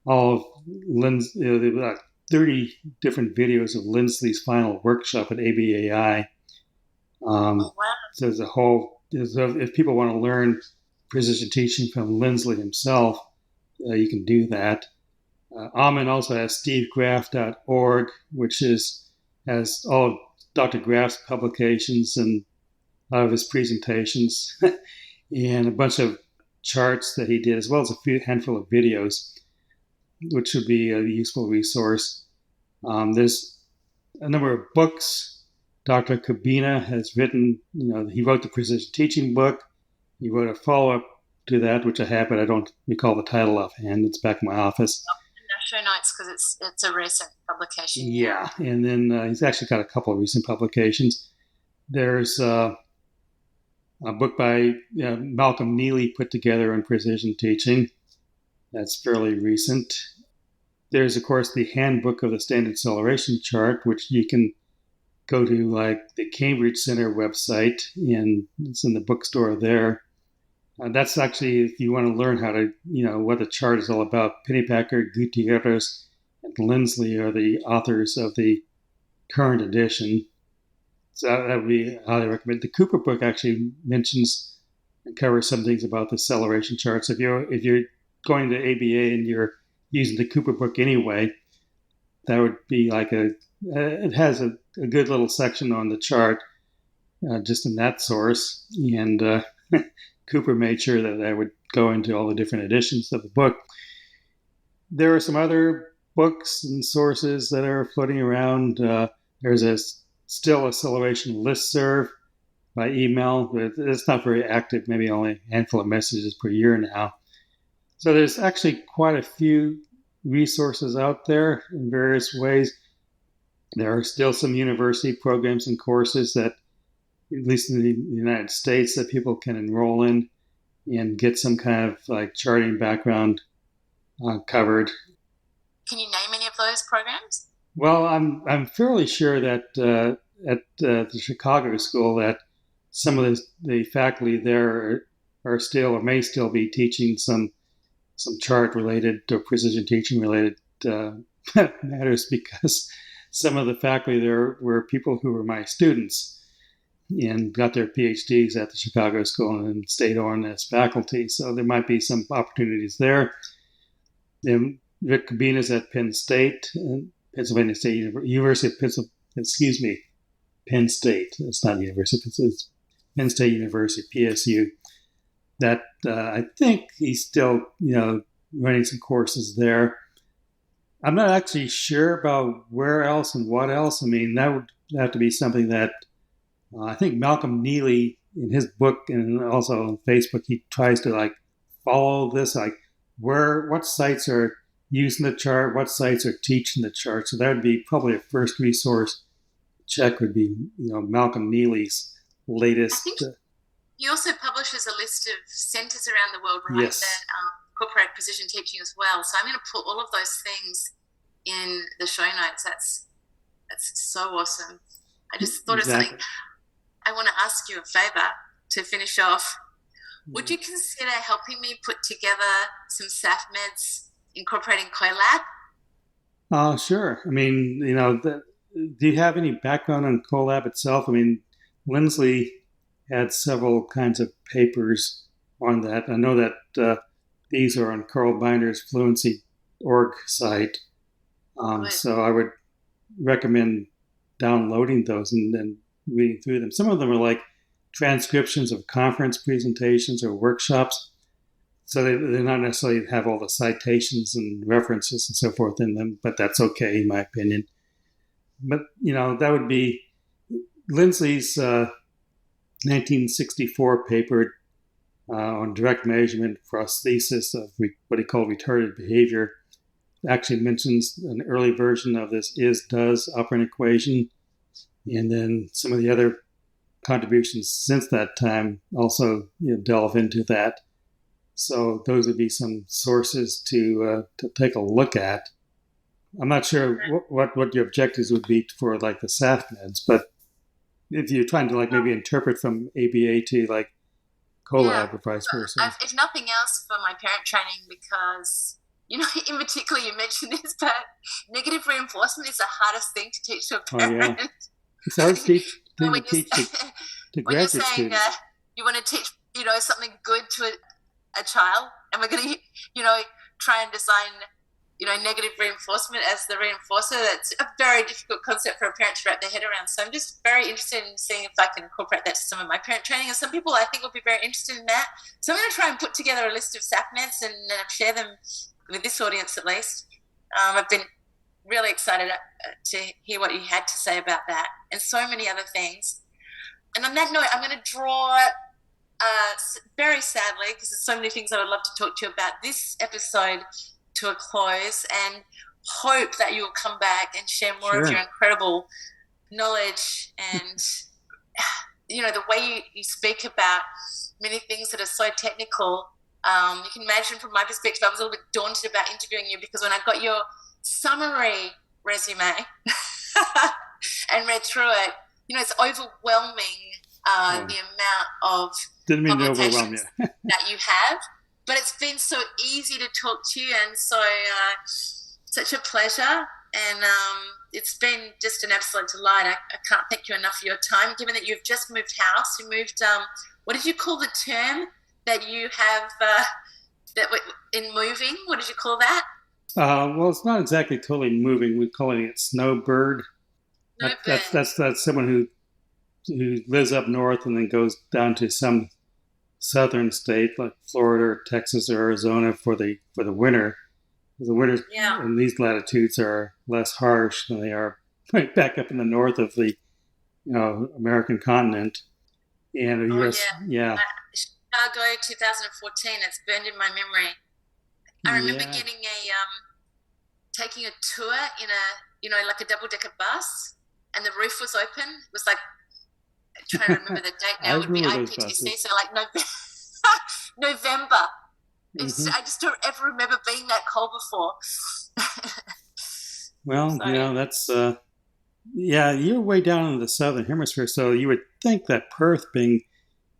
Speaker 3: all of about 30 different videos of Lindsley's final workshop at ABAI.
Speaker 2: Wow.
Speaker 3: So there's a whole, if people want to learn precision teaching from Lindsley himself, you can do that. Allman also has stevegraff.org, which has all of Dr. Graff's publications and a lot of his presentations and a bunch of charts that he did, as well as a handful of videos, which would be a useful resource. There's a number of books. Dr. Cabina has written, he wrote the precision teaching book. He wrote a follow-up to that, which I have, but I don't recall the title offhand. It's back in my office.
Speaker 2: Show notes because it's a recent publication.
Speaker 3: Yeah, and then he's actually got a couple of recent publications. There's a book by Malcolm Neely put together on precision teaching. That's fairly recent. There's, of course, the Handbook of the Standard Acceleration Chart, which you can go to like the Cambridge Center website, and it's in the bookstore there. That's actually, if you want to learn how to, what the chart is all about. Pennypacker, Gutierrez, and Lindsley are the authors of the current edition. So that would be highly recommended. The Cooper book actually mentions and covers some things about the acceleration charts. If you're going to ABA and you're using the Cooper book anyway, that would be like it has a good little section on the chart just in that source. And Cooper made sure that I would go into all the different editions of the book. There are some other books and sources that are floating around. There's a still acceleration listserv by email, but it's not very active, maybe only a handful of messages per year now. So there's actually quite a few resources out there in various ways. There are still some university programs and courses that, at least in the United States, that people can enroll in and get some kind of like charting background covered. Can you name any of those programs? Well, I'm fairly sure that at the Chicago School that some of the faculty there are still or may still be teaching some chart related or precision teaching related matters, because some of the faculty there were people who were my students and got their PhDs at the Chicago School and stayed on as faculty. So there might be some opportunities there. Then Rick Cabina's at Penn State, Pennsylvania State University of Penn State. It's not University, it's Penn State University, PSU. That I think he's still, running some courses there. I'm not actually sure about where else and what else. I mean, that would have to be something that I think Malcolm Neely in his book and also on Facebook, he tries to like follow this, like what sites are using the chart, what sites are teaching the chart. So that would be probably a first resource check would be, Malcolm Neely's
Speaker 2: I think
Speaker 3: latest.
Speaker 2: he also publishes a list of centers around the world, right,
Speaker 3: Yes.
Speaker 2: that incorporate precision teaching as well. So I'm going to put all of those things in the show notes. That's so awesome. I just thought
Speaker 3: Exactly.
Speaker 2: of something. I want to ask you a favor to finish off. Would you consider helping me put together some SAFMEDS incorporating CoLab?
Speaker 3: Sure. I mean, do you have any background on CoLab itself? I mean, Lindsley had several kinds of papers on that. I know that these are on Carl Binder's Fluency.org site. So I would recommend downloading those and then reading through them. Some of them are like transcriptions of conference presentations or workshops. So they're not necessarily have all the citations and references and so forth in them, but that's okay in my opinion. But, that would be Lindsley's 1964 paper on direct measurement prosthesis of what he called retarded behavior. Actually mentions an early version of this is-does operant equation. And then some of the other contributions since that time also delve into that. So those would be some sources to take a look at. I'm not sure what your objectives would be for like the SAFMEDS, but if you're trying to like maybe interpret from ABA to like CoLab or vice versa.
Speaker 2: If nothing else, for my parent training, because in particular you mentioned this, but negative reinforcement is the hardest thing to teach to a parent.
Speaker 3: Oh, yeah. It's hard to teach to
Speaker 2: when you're saying
Speaker 3: students.
Speaker 2: You want to teach something good to a child, and we're going to try and design negative reinforcement as the reinforcer. That's a very difficult concept for a parent to wrap their head around. So I'm just very interested in seeing if I can incorporate that to some of my parent training. And some people I think will be very interested in that. So I'm going to try and put together a list of SAFMEDS and share them with this audience at least. I've been really excited to hear what you had to say about that and so many other things. And on that note, I'm going to draw, very sadly, because there's so many things I would love to talk to you about, this episode to a close, and hope that you will come back and share more of your incredible knowledge and the way you speak about many things that are so technical. You can imagine from my perspective, I was a little bit daunted about interviewing you because when I got your summary resume and read through it, it's overwhelming the amount of publications that you have. But it's been so easy to talk to you and so such a pleasure. And it's been just an absolute delight. I can't thank you enough for your time, given that you've just moved house. You moved, what did you call the term that you have in moving? What did you call that?
Speaker 3: Well, it's not exactly totally moving. We're calling it snowbird. That's someone who lives up north and then goes down to some southern state like Florida or Texas or Arizona for the winter. The winters in these latitudes are less harsh than they are right back up in the north of the American continent. And the U.S.
Speaker 2: Chicago 2014. It's burned in my memory. I remember getting taking a tour in like a double-decker bus, and the roof was open. It was like, I'm trying to remember the date now. It would be IPTC, so like November. Mm-hmm. I just don't ever remember being that cold before.
Speaker 3: Well, that's you're way down in the southern hemisphere, so you would think that Perth, being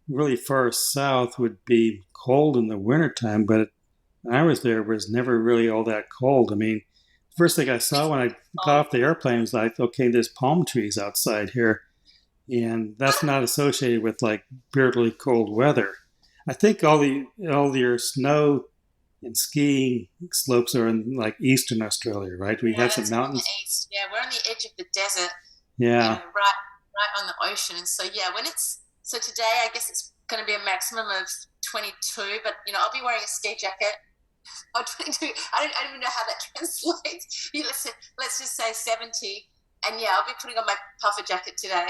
Speaker 3: really far south, would be cold in the wintertime, but when I was there, it was never really all that cold. I mean, the first thing I saw when I got off the airplane was like, okay, there's palm trees outside here, and that's not associated with like bitterly cold weather. I think all your snow and skiing slopes are in like eastern Australia, right? We have some mountains.
Speaker 2: East. Yeah, we're on the edge of the desert.
Speaker 3: Yeah.
Speaker 2: Right on the ocean. And so so today I guess it's going to be a maximum of 22, but I'll be wearing a ski jacket or 22. I don't even know how that translates. Let's just say 70. And yeah, I'll be putting on my puffer jacket today.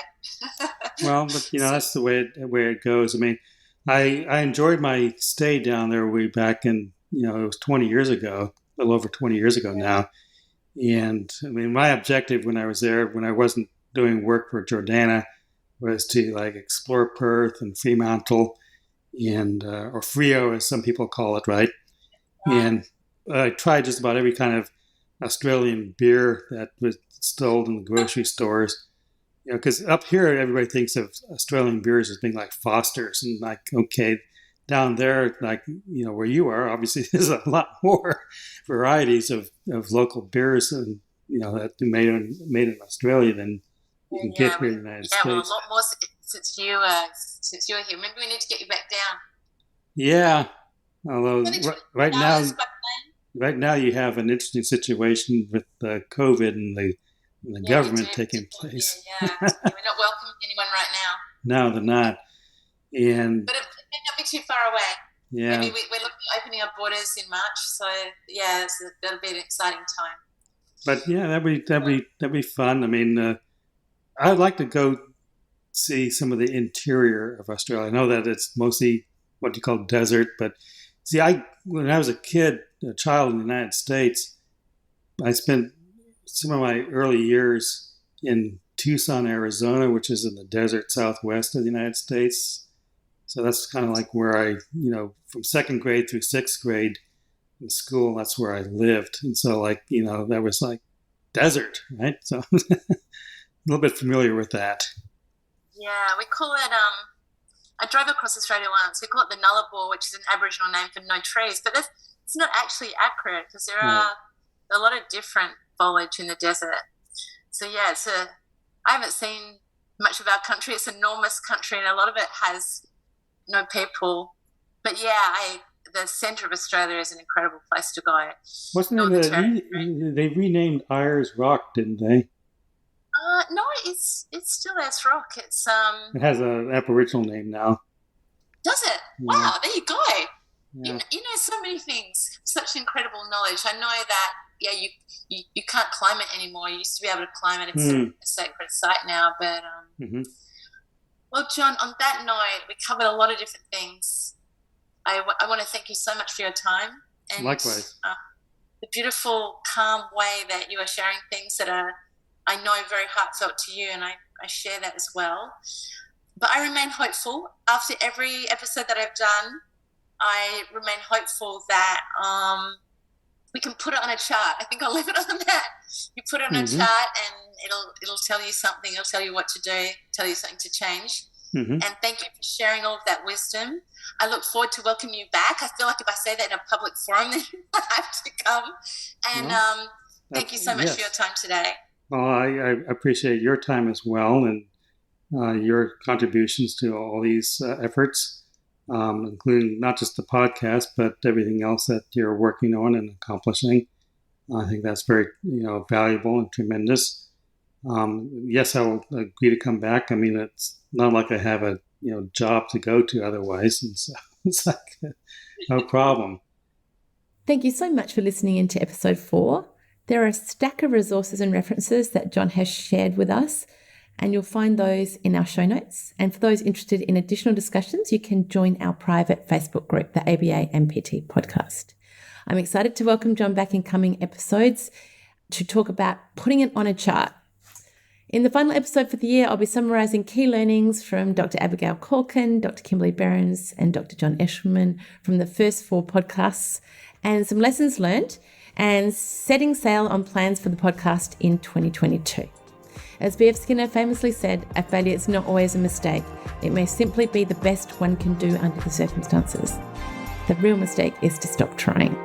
Speaker 3: Well, but that's the way it goes. I mean, I enjoyed my stay down there way back in, it was 20 years ago, a little over 20 years ago now. And I mean, my objective when I was there, when I wasn't doing work for Jordana, was to explore Perth and Fremantle and or Frio, as some people call it, right? And I tried just about every kind of Australian beer that was sold in the grocery stores. Because up here, everybody thinks of Australian beers as being like Foster's. And okay, down there, where you are, obviously there's a lot more varieties of local beers and, that made in Australia than you can get here in the United States.
Speaker 2: Yeah, well, a lot more since you're here. Maybe we need to get you back down.
Speaker 3: Yeah, although right now you have an interesting situation with COVID and the government taking place.
Speaker 2: Yeah. We're not welcoming anyone right now.
Speaker 3: No, they're not.
Speaker 2: But it may not be too far away.
Speaker 3: Yeah.
Speaker 2: Maybe we're looking at opening our borders in March. So yeah, that'll be an exciting time.
Speaker 3: But yeah, that'd be fun. I mean, I'd like to go see some of the interior of Australia. I know that it's mostly what you call desert, but see, when I was a child in the United States, I spent some of my early years in Tucson, Arizona, which is in the desert southwest of the United States. So that's kind of like where I, from second grade through sixth grade in school, that's where I lived. And so that was like desert, right? So a little bit familiar with that.
Speaker 2: Yeah, we call it, I drove across Australia once. We call it the Nullarbor, which is an Aboriginal name for no trees. But it's not actually accurate because there are a lot of different foliage in the desert. So yeah, I haven't seen much of our country. It's an enormous country and a lot of it has no people. But yeah, the centre of Australia is an incredible place to go.
Speaker 3: Wasn't it they renamed Ayers Rock, didn't they?
Speaker 2: No, it's still Ayers Rock. It's
Speaker 3: It has an Aboriginal name now.
Speaker 2: Does it? Yeah. Wow, there you go.
Speaker 3: Yeah.
Speaker 2: You know so many things, such incredible knowledge. I know that you can't climb it anymore. You used to be able to climb it. It's a sacred site now. But well, John, on that note, we covered a lot of different things. I want to thank you so much for your time. And
Speaker 3: likewise.
Speaker 2: The beautiful, calm way that you are sharing things that are, I know, very heartfelt to you, and I share that as well. But I remain hopeful. After every episode that I've done, I remain hopeful that we can put it on a chart. I think I'll leave it on that. You put it on a chart and it'll tell you something. It'll tell you what to do, tell you something to change. And thank you for sharing all of that wisdom. I look forward to welcoming you back. I feel like if I say that in a public forum, then you have to come. And thank you so much for your time today.
Speaker 3: Well, I appreciate your time as well and your contributions to all these efforts, including not just the podcast, but everything else that you're working on and accomplishing. I think that's very, valuable and tremendous. Yes, I will agree to come back. I mean, it's not like I have a, job to go to otherwise. And so it's no problem.
Speaker 1: Thank you so much for listening into episode 4. There are a stack of resources and references that John has shared with us, and you'll find those in our show notes. And for those interested in additional discussions, you can join our private Facebook group, the ABA and PT podcast. I'm excited to welcome John back in coming episodes to talk about putting it on a chart. In the final episode for the year, I'll be summarising key learnings from Dr. Abigail Corkin, Dr. Kimberly Behrens, and Dr. John Eshelman from the first 4 podcasts, and some lessons learned, and setting sail on plans for the podcast in 2022. As B.F. Skinner famously said, a failure is not always a mistake. It may simply be the best one can do under the circumstances. The real mistake is to stop trying.